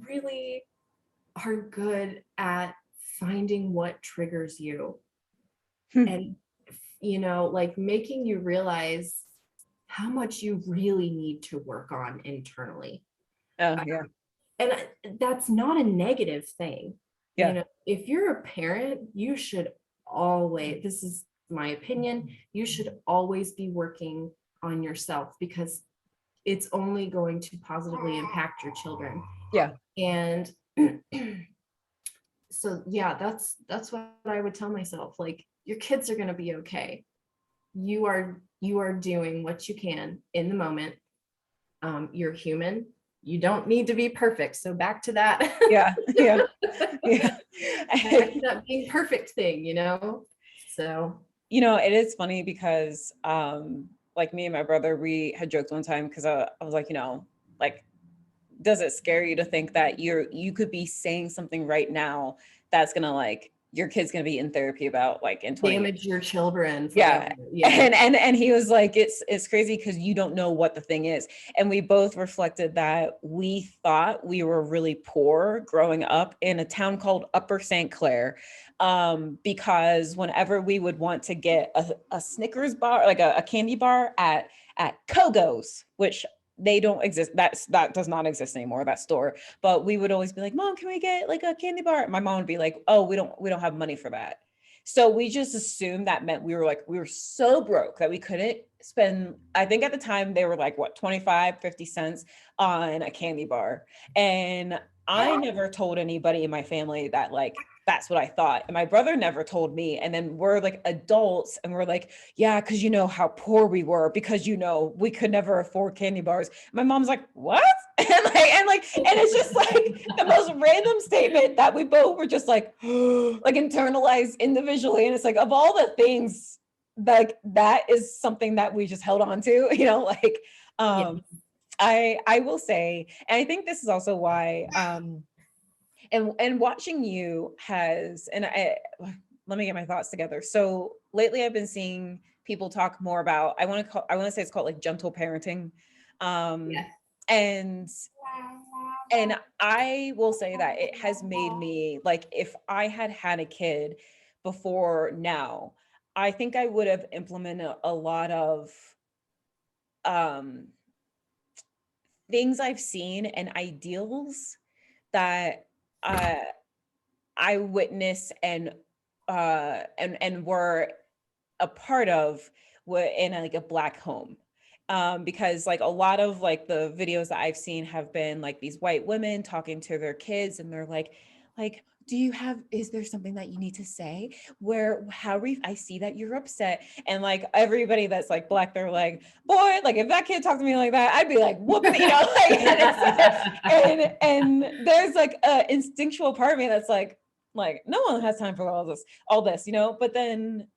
really are good at finding what triggers you and like making you realize how much you really need to work on internally. Oh, yeah. And that's not a negative thing. Yeah. If you're a parent, you should always, this is my opinion, you should always be working on yourself because it's only going to positively impact your children. Yeah. And so yeah, that's what I would tell myself. Like, your kids are going to be okay. You are doing what you can in the moment. You're human. You don't need to be perfect. So back to that. Yeah. Yeah. Yeah. Back to that being perfect thing, So It is funny because like me and my brother, we had joked one time because I was like, like, does it scare you to think that you could be saying something right now that's gonna like your kid's gonna be in therapy about like in 20 damage your children yeah. forever. Yeah. And he was like, it's crazy because you don't know what the thing is. And we both reflected that we thought we were really poor growing up in a town called Upper St. Clair. Because whenever we would want to get a Snickers bar, like a candy bar at Kogo's, which they don't exist. That does not exist anymore, that store. But we would always be like, Mom, can we get like a candy bar? My mom would be like, oh, we don't have money for that. So we just assumed that meant we were so broke that we couldn't spend, I think at the time they were like, what, 25, 50 cents on a candy bar. And I never told anybody in my family that like, that's what I thought. And my brother never told me. And then we're like adults and we're like, yeah, because you know how poor we were because we could never afford candy bars. My mom's like, what? And it's just like the most random statement that we both were just like internalized individually. And it's like, of all the things, like that is something that we just held on to, Yeah. I will say, and I think this is also why and watching you let me get my thoughts together. So lately I've been seeing people talk more about, I want to say it's called like gentle parenting. Yeah. And I will say that it has made me like, if I had had a kid before now, I think I would have implemented a lot of um things I've seen and ideals that uh I witnessed and were a part of in like a Black home. Because like a lot of like the videos that I've seen have been like these white women talking to their kids and they're like like, is there something that you need to say? I see that you're upset. And like everybody that's like Black, they're like, boy, like if that kid talked to me like that, I'd be like, whooping, like, and there's like a instinctual part of me that's like, no one has time for all this, but then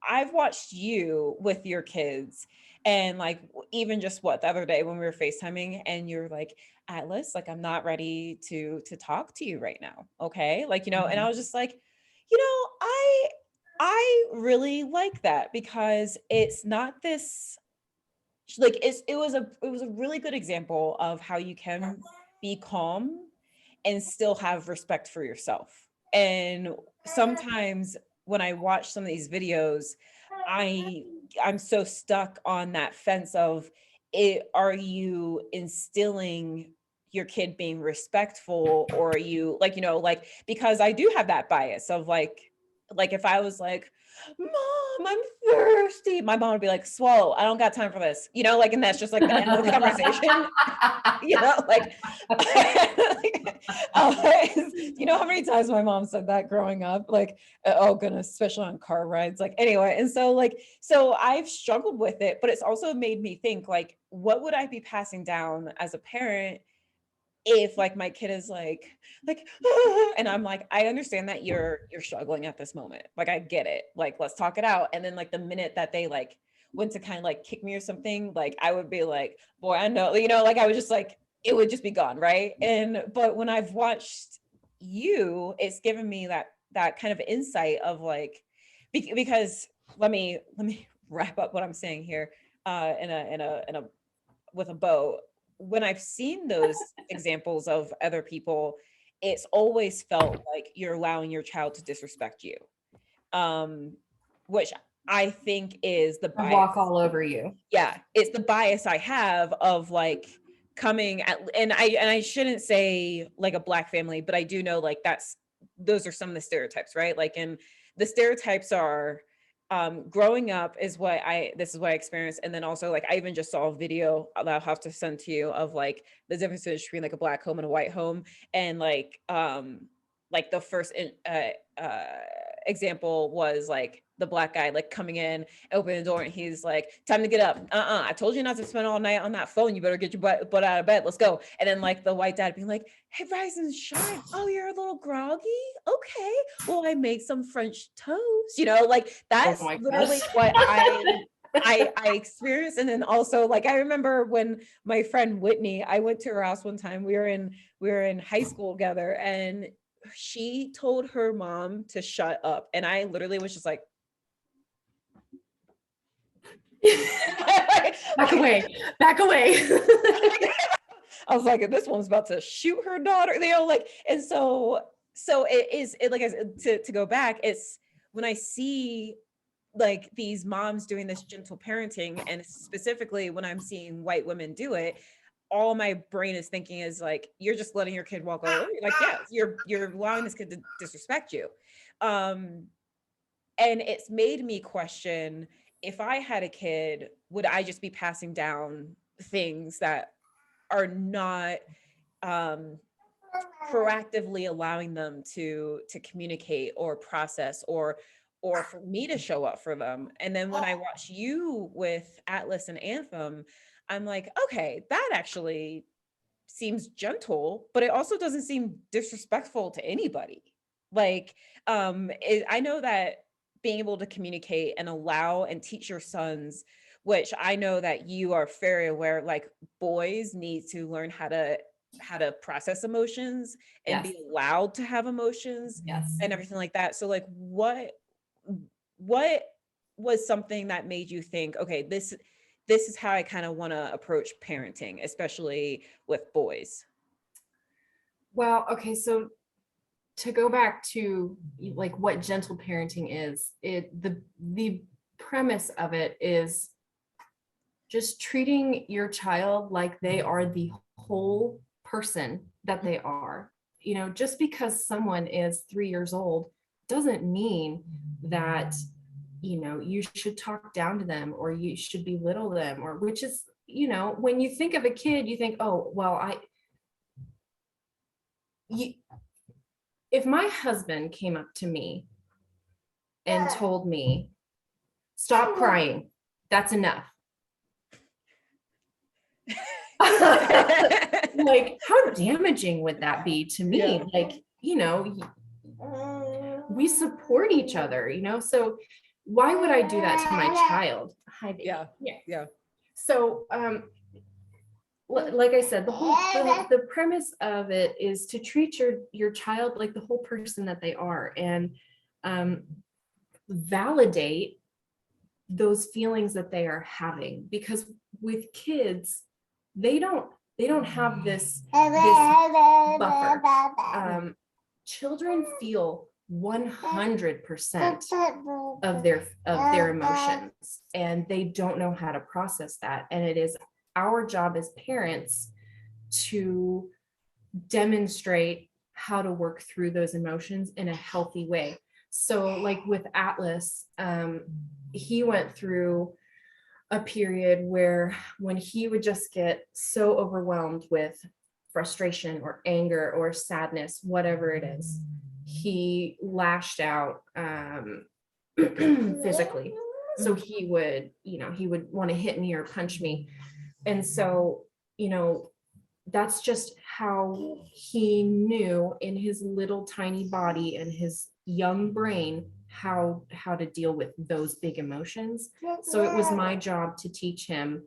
I've watched you with your kids and like, even just the other day when we were FaceTiming and you're like, Atlas, like, I'm not ready to talk to you right now. Okay. Like, and I was just like, I really like that because it's not this, like, it was a really good example of how you can be calm and still have respect for yourself. And sometimes when I watch some of these videos, I'm so stuck on that fence of are you instilling your kid being respectful, or are you like, like, because I do have that bias of like if I was like, Mom, I'm thirsty, my mom would be like, swallow, I don't got time for this, like, and that's just like the end of the conversation. Like, how many times my mom said that growing up, like, oh goodness, especially on car rides, like, anyway. And so I've struggled with it, but it's also made me think, like, what would I be passing down as a parent if like my kid is like and I'm like, I understand that you're struggling at this moment, like, I get it, like, let's talk it out. And then like the minute that they like went to kind of like kick me or something, like I would be like, boy, I know, like I would just like, it would just be gone, right? But when I've watched you, it's given me that kind of insight of like, because let me wrap up what I'm saying here in a with a bow. When I've seen those examples of other people, it's always felt like you're allowing your child to disrespect you, which I think is the bias. Walk all over you. Yeah, it's the bias I have of like coming at, and I shouldn't say like a Black family, but I do know like those are some of the stereotypes, right? Like, and the stereotypes are growing up this is what I experienced. And then also like I even just saw a video that I'll have to send to you of like the difference between like a Black home and a white home. And like the first example was like the Black guy like coming in, opening the door, and he's like, time to get up. I told you not to spend all night on that phone. You better get your butt out of bed. Let's go. And then like the white dad being like, hey, rise and shine. Oh, you're a little groggy? Okay. Well, I made some French toast. Like that's literally what I experienced. And then also like I remember when my friend Whitney, I went to her house one time. We were in high school together, and she told her mom to shut up. And I literally was just like, back away. I was like, this one's about to shoot her daughter, like, and so it like, to go back, it's when I see like these moms doing this gentle parenting, and specifically when I'm seeing white women do it, all my brain is thinking is like, you're just letting your kid walk all over you. Like, yeah, you're allowing this kid to disrespect you. And it's made me question, if I had a kid, would I just be passing down things that are not proactively allowing them to communicate or process, or for me to show up for them. And then when I watch you with Atlas and Anthem, I'm like, okay, that actually seems gentle, but it also doesn't seem disrespectful to anybody. Like, I know that being able to communicate and allow and teach your sons, which I know that you are very aware, like, boys need to learn how to process emotions and Yes. be allowed to have emotions. Yes. And everything like that. So like, what was something that made you think, okay, this is how I kind of want to approach parenting, especially with boys? Well, okay, so to go back to like what gentle parenting is, the premise of it is just treating your child like they are the whole person that they are. Just because someone is 3 years old doesn't mean that you should talk down to them, or you should belittle them, or which is, when you think of a kid, you think, oh, well, if my husband came up to me and told me, stop crying, that's enough. Like, how damaging would that be to me? Yeah. Like, we support each other, so why would I do that to my child? Hi, baby. Yeah. Yeah. So, like I said, the premise of it is to treat your child like the whole person that they are, and validate those feelings that they are having, because with kids, they don't have this buffer. Children feel 100% of their emotions, and they don't know how to process that, and it is our job as parents to demonstrate how to work through those emotions in a healthy way. So like with Atlas, he went through a period where when he would just get so overwhelmed with frustration or anger or sadness, whatever it is, he lashed out physically. So he would want to hit me or punch me. And so, that's just how he knew in his little tiny body and his young brain how to deal with those big emotions. So it was my job to teach him,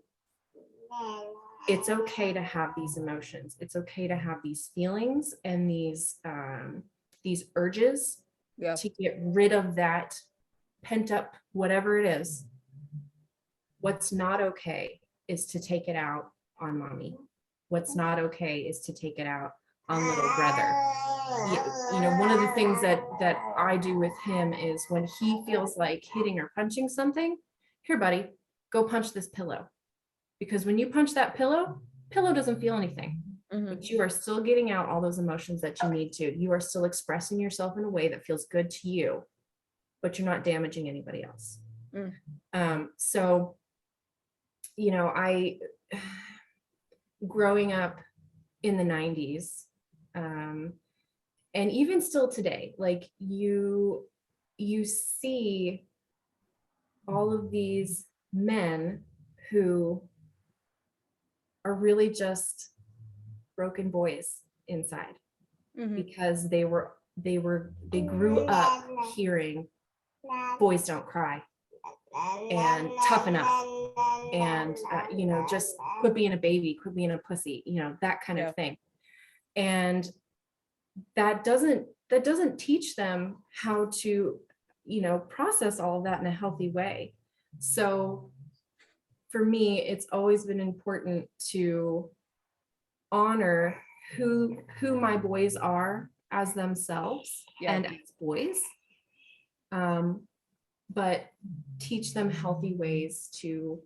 it's okay to have these emotions. It's okay to have these feelings and these urges, to get rid of that pent up, whatever it is. What's not okay is to take it out on mommy. What's not okay is to take it out on little brother. One of the things that I do with him is when he feels like hitting or punching something, here, buddy, go punch this pillow. Because when you punch that pillow doesn't feel anything. But you are still getting out all those emotions that you need to. You are still expressing yourself in a way that feels good to you, but you're not damaging anybody else. So, I, growing up in the 90s, and even still today, like you see all of these men who are really just broken boys inside, because they grew up hearing boys don't cry and toughen up, and just quit being a baby, quit being a pussy, that kind of thing. And that doesn't teach them how to process all of that in a healthy way. So for me, it's always been important to honor who my boys are as themselves and as boys, but teach them healthy ways to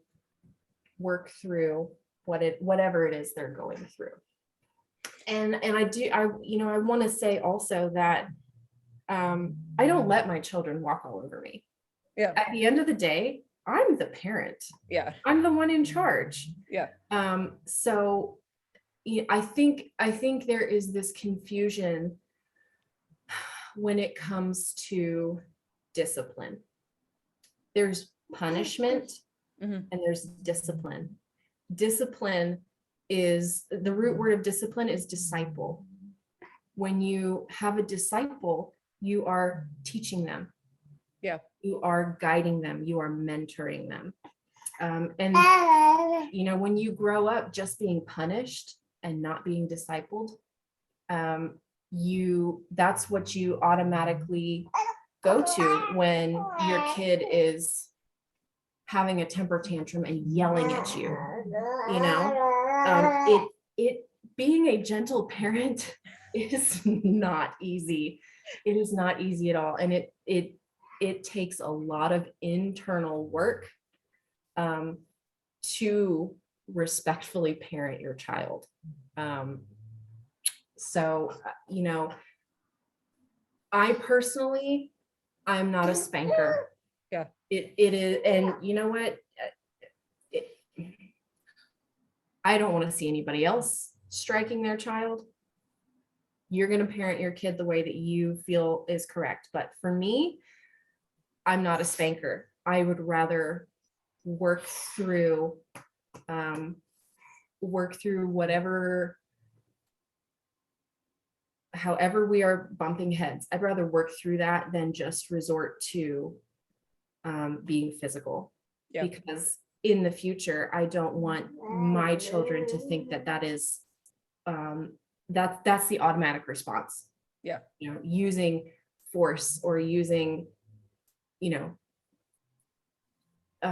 work through whatever it is they're going through. And I want to say also that I don't let my children walk all over me. At the end of the day, I'm the parent. I'm the one in charge. So I think there is this confusion when it comes to discipline. There's punishment and there's discipline. Discipline is, the root word of discipline is disciple. When you have a disciple, you are teaching them. You are guiding them. You are mentoring them. And when you grow up just being punished and not being discipled, that's what you automatically go to when your kid is having a temper tantrum and yelling at you. It being a gentle parent is not easy. It is not easy at all, and it takes a lot of internal work to respectfully parent your child. So I personally, I'm not a spanker. It is, and you know what? I don't want to see anybody else striking their child. you're going to parent your kid the way that you feel is correct. But for me, I'm not a spanker. I would rather work through whatever, however we are bumping heads. I'd rather work through that than just resort to being physical. Yeah. Because in the future, I don't want my children to think that that is that's the automatic response. Yeah. You know, using force or using, you know, what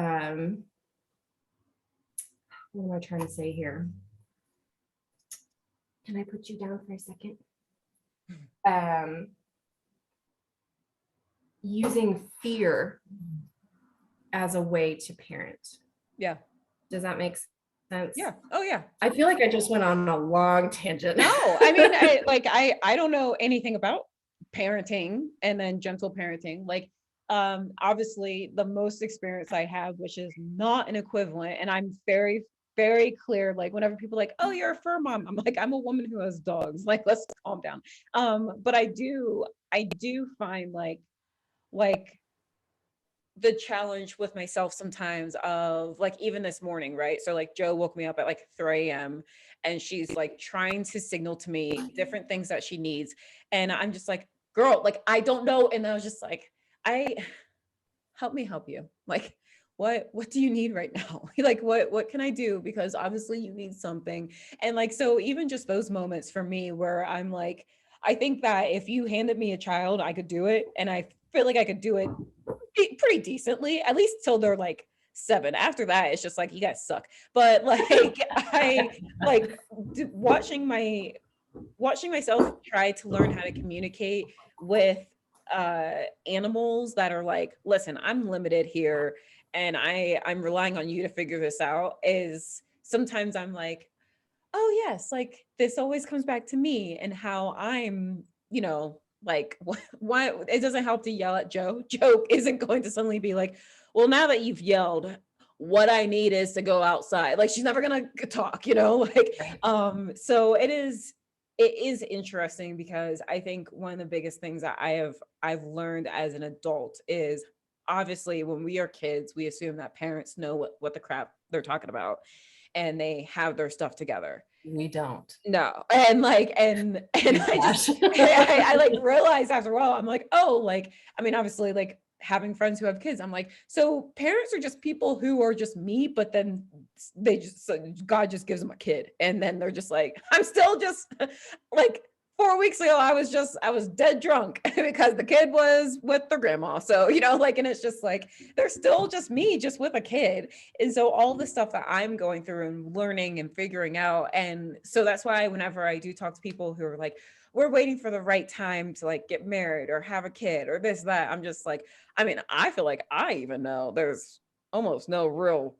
am I trying to say here? Can I put you down for a second? Using fear as a way to parent. Yeah. Does that make sense? Yeah. Oh yeah. I feel like I just went on a long tangent. No, I mean, I don't know anything about parenting and then gentle parenting. Like, obviously the most experience I have, which is not an equivalent, and I'm very, very clear. Like whenever people are like, oh, you're a fur mom, I'm like, I'm a woman who has dogs. Like, let's calm down. But I do find like the challenge with myself sometimes of like, even this morning, right? So like Joe woke me up at like 3 a.m. and she's like trying to signal to me different things that she needs. And I'm just like, girl, like, I don't know. And I was just like, help me help you. Like, what do you need right now? Like, what can I do? Because obviously you need something. And like, so even just those moments for me where I'm like, I think that if you handed me a child, I could do it. And I feel like I could do it pretty decently, at least till they're like 7. After that, it's just like, you guys suck. But like, I like watching myself try to learn how to communicate with animals that are like, listen, I'm limited here and I'm relying on you to figure this out, is sometimes I'm like, oh yes, like this always comes back to me and how I'm, like, why it doesn't help to yell at Joe. Joe isn't going to suddenly be like, well, now that you've yelled, what I need is to go outside. Like, she's never gonna talk, like, so it is interesting, because I think one of the biggest things that I've learned as an adult is, obviously when we are kids, we assume that parents know what the crap they're talking about and they have their stuff together. We don't. No. And like, and I like realized after a while, I'm like, oh, like, I mean, obviously, like having friends who have kids, I'm like, so parents are just people who are just me, but then God just gives them a kid. And then they're just like, I'm still just like, 4 weeks ago, I was dead drunk because the kid was with their grandma. So, like, and it's just like, they're still just me, just with a kid. And so all the stuff that I'm going through and learning and figuring out. And so that's why whenever I do talk to people who are like, we're waiting for the right time to like get married or have a kid or this, that, I'm just like, I mean, I feel like I even know there's almost no real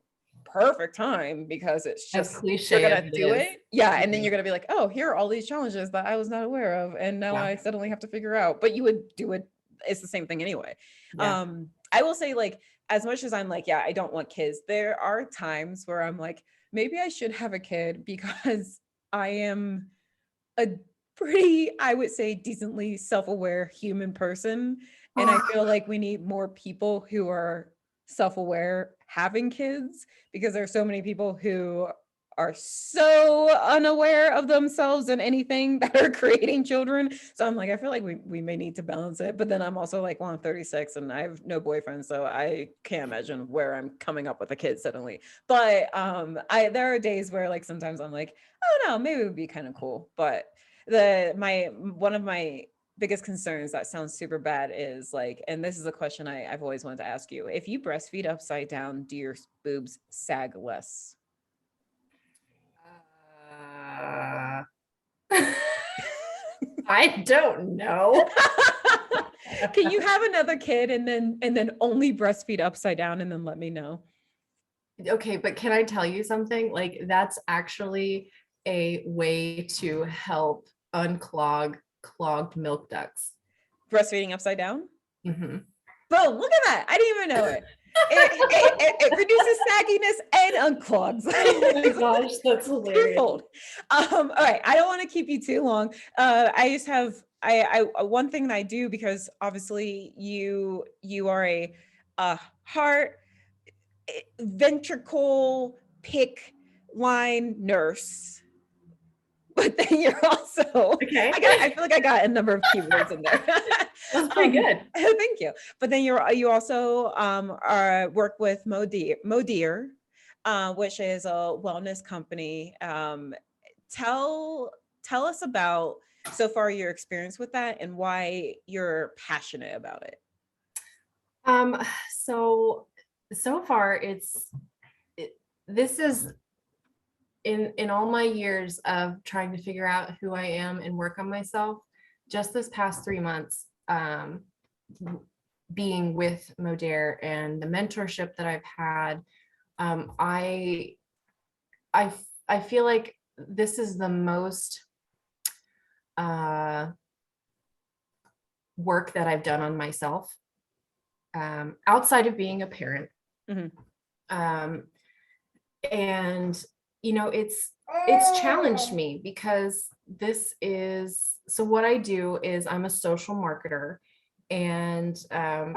perfect time, because it's just, you're gonna do it. Yeah. And then you're gonna be like, oh, here are all these challenges that I was not aware of, and now I suddenly have to figure out. But you would do it, it's the same thing anyway. I will say, like, as much as I'm like, yeah, I don't want kids, there are times where I'm like, maybe I should have a kid, because I am a pretty, I would say, decently self-aware human person, and I feel like we need more people who are self-aware having kids, because there are so many people who are so unaware of themselves and anything that are creating children. So I'm like, I feel like we may need to balance it. But then I'm also like, well, I'm 36 and I have no boyfriend, so I can't imagine where I'm coming up with a kid suddenly. But there are days where like sometimes I'm like, oh no, maybe it would be kind of cool. But one of my biggest concerns, that sounds super bad, is like, and this is a question I've always wanted to ask you: if you breastfeed upside down, do your boobs sag less? I don't know. Can you have another kid and then only breastfeed upside down and then let me know? Okay, but can I tell you something? Like, that's actually a way to help unclog clogged milk ducts. Breastfeeding upside down? Mm-hmm. Boom, look at that. I didn't even know it. it produces sagginess and unclogs. Oh my gosh, that's hilarious. Twofold. All right, I don't want to keep you too long. I just have one thing that I do, because obviously you are a heart ventricle pick line nurse, but then you're also Okay. I feel like I got a number of keywords in there. That's pretty good. Thank you. But then you also work with Modeer, which is a wellness company. Tell us about so far your experience with that and why you're passionate about it. So far this is in all my years of trying to figure out who I am and work on myself, just this past 3 months, being with Modair and the mentorship that I've had, I feel like this is the most work that I've done on myself, outside of being a parent. Mm-hmm. And it's challenged me, because so what I do is I'm a social marketer, and I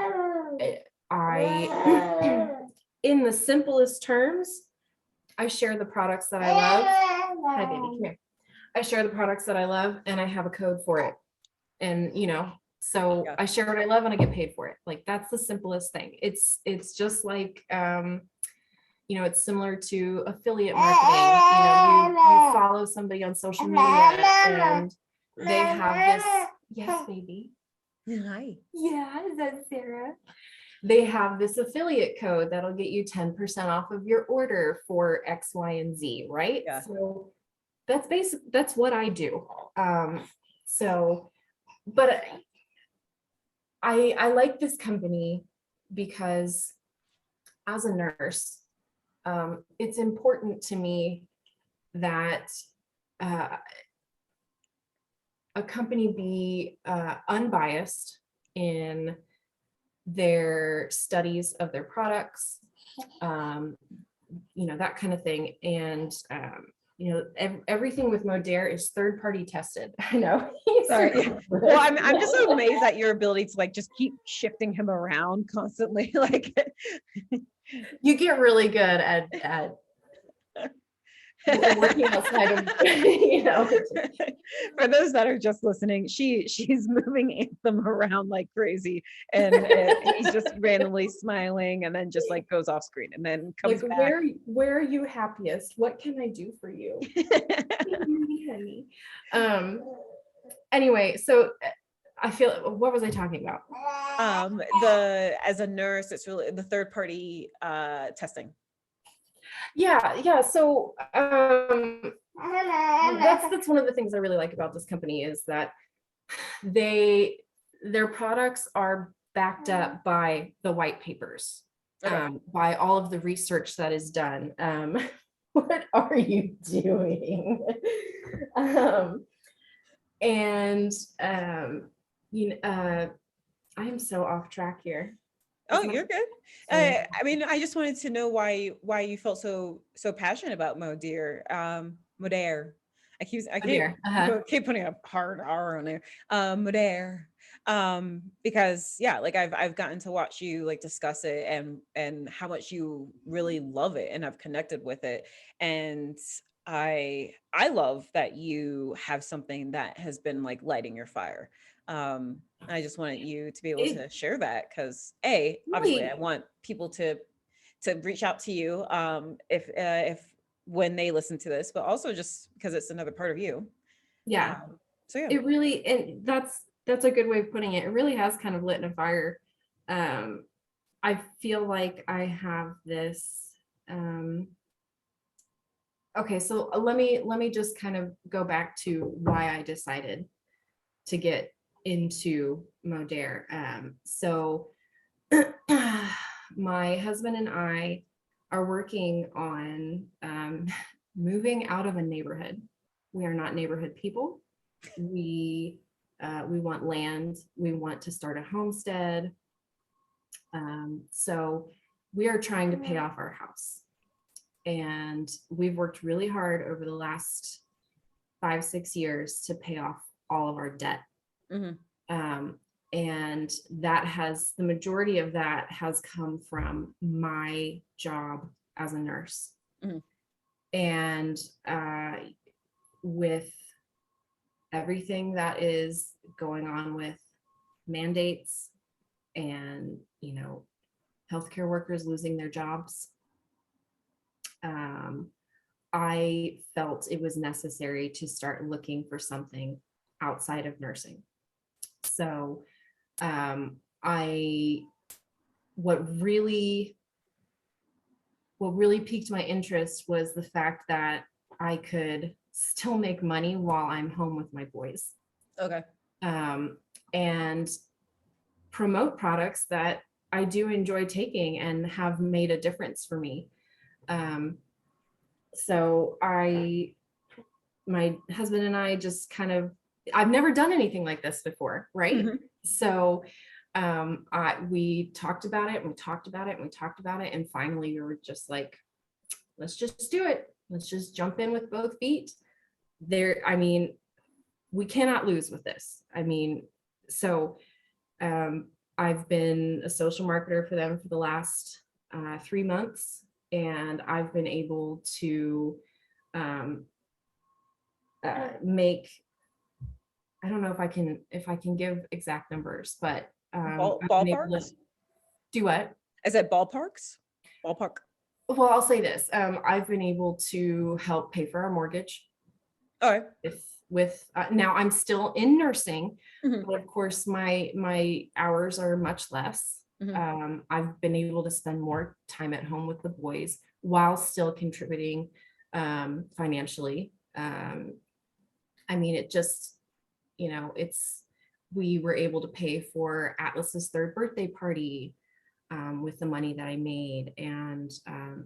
in the simplest terms, I share the products that I love. Hi baby, come here. I share the products that I love, and I have a code for it. And so I share what I love and I get paid for it. Like, that's the simplest thing. It's just like it's similar to affiliate marketing. You follow somebody on social media and they have this. Yes, baby. Hi. Yeah, is that Sarah? They have this affiliate code that'll get you 10% off of your order for X, Y, and Z, right? Yeah. So that's what I do. But I like this company because as a nurse, it's important to me that a company be unbiased in their studies of their products, that kind of thing. And everything with Modair is third-party tested. I know. Sorry. Well, I'm just so amazed at your ability to just keep shifting him around constantly. You get really good at working outside of, For those that are just listening, she's moving Anthem around like crazy, and he's just randomly smiling, and then just goes off screen, and then comes back. Where are you happiest? What can I do for you? Honey. Anyway, so I feel, what was I talking about? As a nurse, it's really the third party testing. Yeah. So that's one of the things I really like about this company, is that their products are backed up by the white papers, by all of the research that is done. What are you doing? I am so off track here. Oh, you're good. I just wanted to know why you felt so passionate about Modair. I keep putting a hard R on there. Modair. Because I've gotten to watch you discuss it and how much you really love it, and I've connected with it. And I love that you have something that has been lighting your fire. I just wanted you to be able to share that, because obviously I want people to reach out to you if when they listen to this, but also just because it's another part of you. Yeah. So yeah, it really, and that's a good way of putting it. It really has kind of lit a fire. I feel like I have this. Okay, so let me just kind of go back to why I decided to get into Modair. So my husband and I are working on moving out of a neighborhood. We are not neighborhood people. We want land. We want to start a homestead. So we are trying to pay off our house. And we've worked really hard over the last 5-6 years to pay off all of our debt. And that has, the majority of that has come from my job as a nurse. And with everything that is going on with mandates and, you know, healthcare workers losing their jobs, I felt it was necessary to start looking for something outside of nursing. So what really piqued my interest was the fact that I could still make money while I'm home with my boys. Okay. And promote products that I do enjoy taking and have made a difference for me. So my husband and I just kind of, I've never done anything like this before, right? So we talked about it and we talked about it and we talked about it. And finally we were just like, let's just do it. Let's just jump in with both feet. I mean, we cannot lose with this. I mean, so I've been a social marketer for them for the last 3 months, and I've been able to make, I don't know if I can give exact numbers, but ballparks? Do what? Is it ballparks? Ballpark. Well, I'll say this. I've been able to help pay for our mortgage. All right. With now I'm still in nursing, but of course my hours are much less. I've been able to spend more time at home with the boys while still contributing financially. I mean, it just, you know, we were able to pay for Atlas's 3rd birthday party with the money that I made. And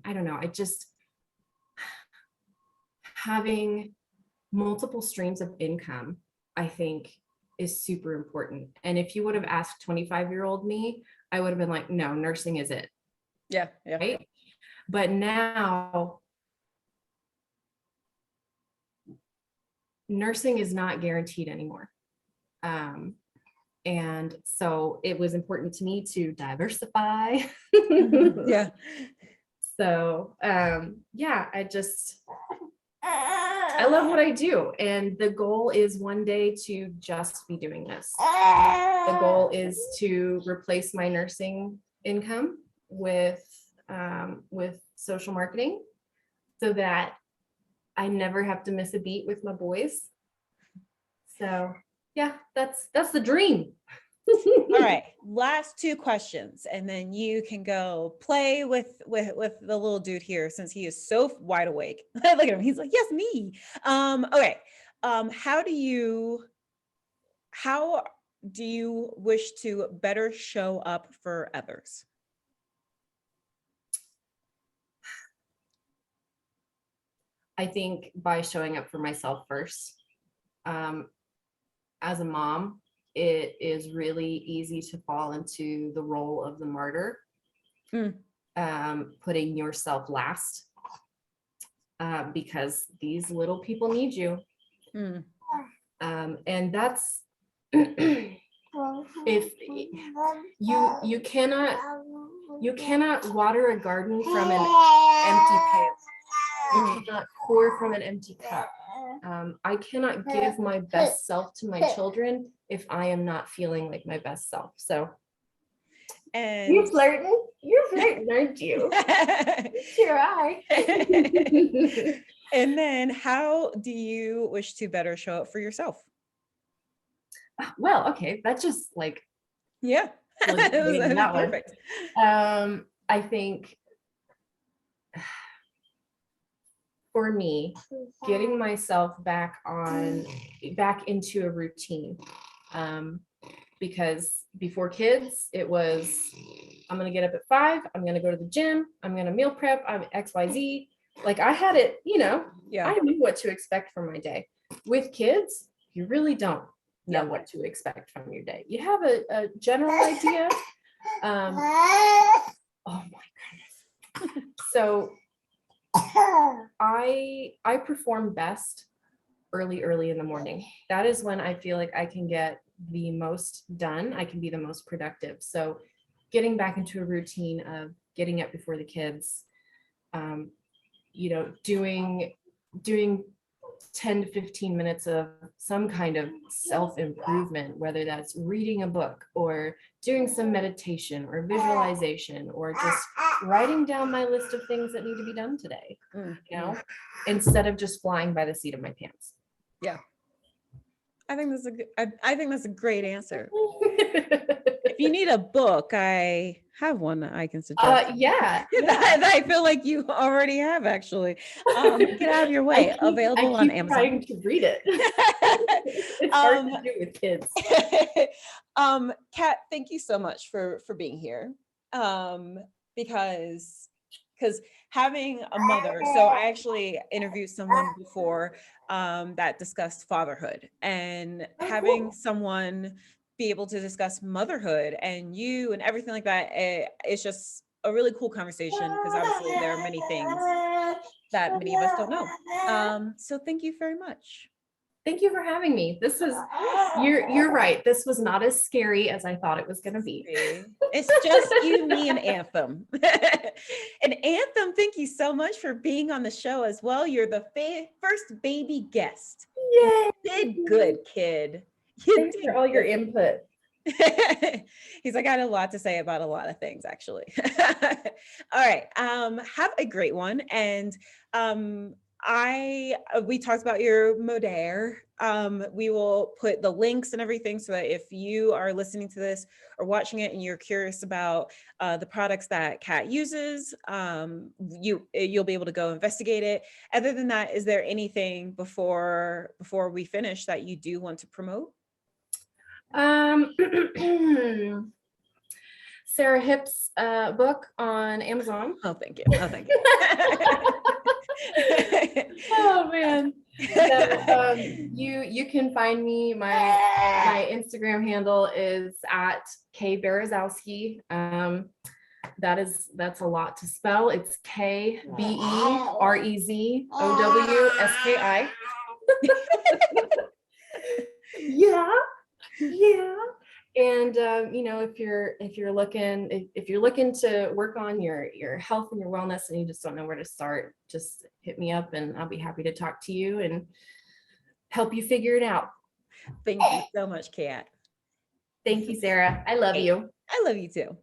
I don't know, I just, having multiple streams of income, I think, is super important. And if you would have asked 25-year-old me, I would have been like, no, nursing is it. Yeah. Right. But now nursing is not guaranteed anymore. And so it was important to me to diversify. Yeah. So yeah, I love what I do. And the goal is one day to just be doing this. The goal is to replace my nursing income with social marketing so that I never have to miss a beat with my boys. So yeah, that's the dream. All right, last 2 questions, and then you can go play with the little dude here, since he is so wide awake. Look at him, he's like, yes, me. Okay. How do you wish to better show up for others? I think by showing up for myself first. As a mom, it is really easy to fall into the role of the martyr, putting yourself last, because these little people need you. And that's, if you cannot water a garden from an empty pail. You cannot pour from an empty cup. I cannot give my best self to my children if I am not feeling like my best self. So, and you're flirting, aren't you? Sure, And then how do you wish to better show up for yourself? Well, okay, that's just like, yeah, that was perfect. I think for me, getting myself back into a routine, because before kids, it was, I'm going to get up at 5, I'm going to go to the gym, I'm going to meal prep, I'm XYZ. Like, I had it, you know, I knew what to expect from my day. With kids, you really don't know what to expect from your day. You have a general idea. Oh my goodness. So I perform best early in the morning. That is when I feel like I can get the most done. I can be the most productive. So getting back into a routine of getting up before the kids, you know, doing 10 to 15 minutes of some kind of self-improvement, whether that's reading a book or doing some meditation or visualization or just writing down my list of things that need to be done today, you know, instead of just flying by the seat of my pants. Yeah. I think that's a great answer. If you need a book, I have one that I can suggest. Yeah. that I feel like you already have, actually. Get out of your way. Available on Amazon. Trying to read it. It's hard to do with kids. Kat, thank you so much for being here. Because having a mother, so I actually interviewed someone before that discussed fatherhood, and having someone be able to discuss motherhood and you and everything like that, it's just a really cool conversation, because obviously there are many things that many of us don't know. So thank you very much. Thank you for having me. This is, you're right. This was not as scary as I thought it was going to be. It's just you, me, and Anthem. And Anthem, thank you so much for being on the show as well. You're the first baby guest. Yay! You did good, kid. Thanks for all your input. He's like, I got a lot to say about a lot of things, actually. All right. Have a great one. And we talked about your Modair. We will put the links and everything, so that if you are listening to this or watching it and you're curious about the products that Kat uses, you'll be able to go investigate it. Other than that, is there anything before we finish that you do want to promote? Sarah Hip's book on Amazon. Oh, thank you. Oh, thank you. Oh man. So, you can find me. My Instagram handle is at kberezowski. That's a lot to spell. It's KBEREZOWSKI. Yeah. And you know, if you're looking to work on your health and your wellness, and you just don't know where to start, just hit me up and I'll be happy to talk to you and help you figure it out. Thank you so much, Kat. Thank you, Sarah. I love you. I love you too.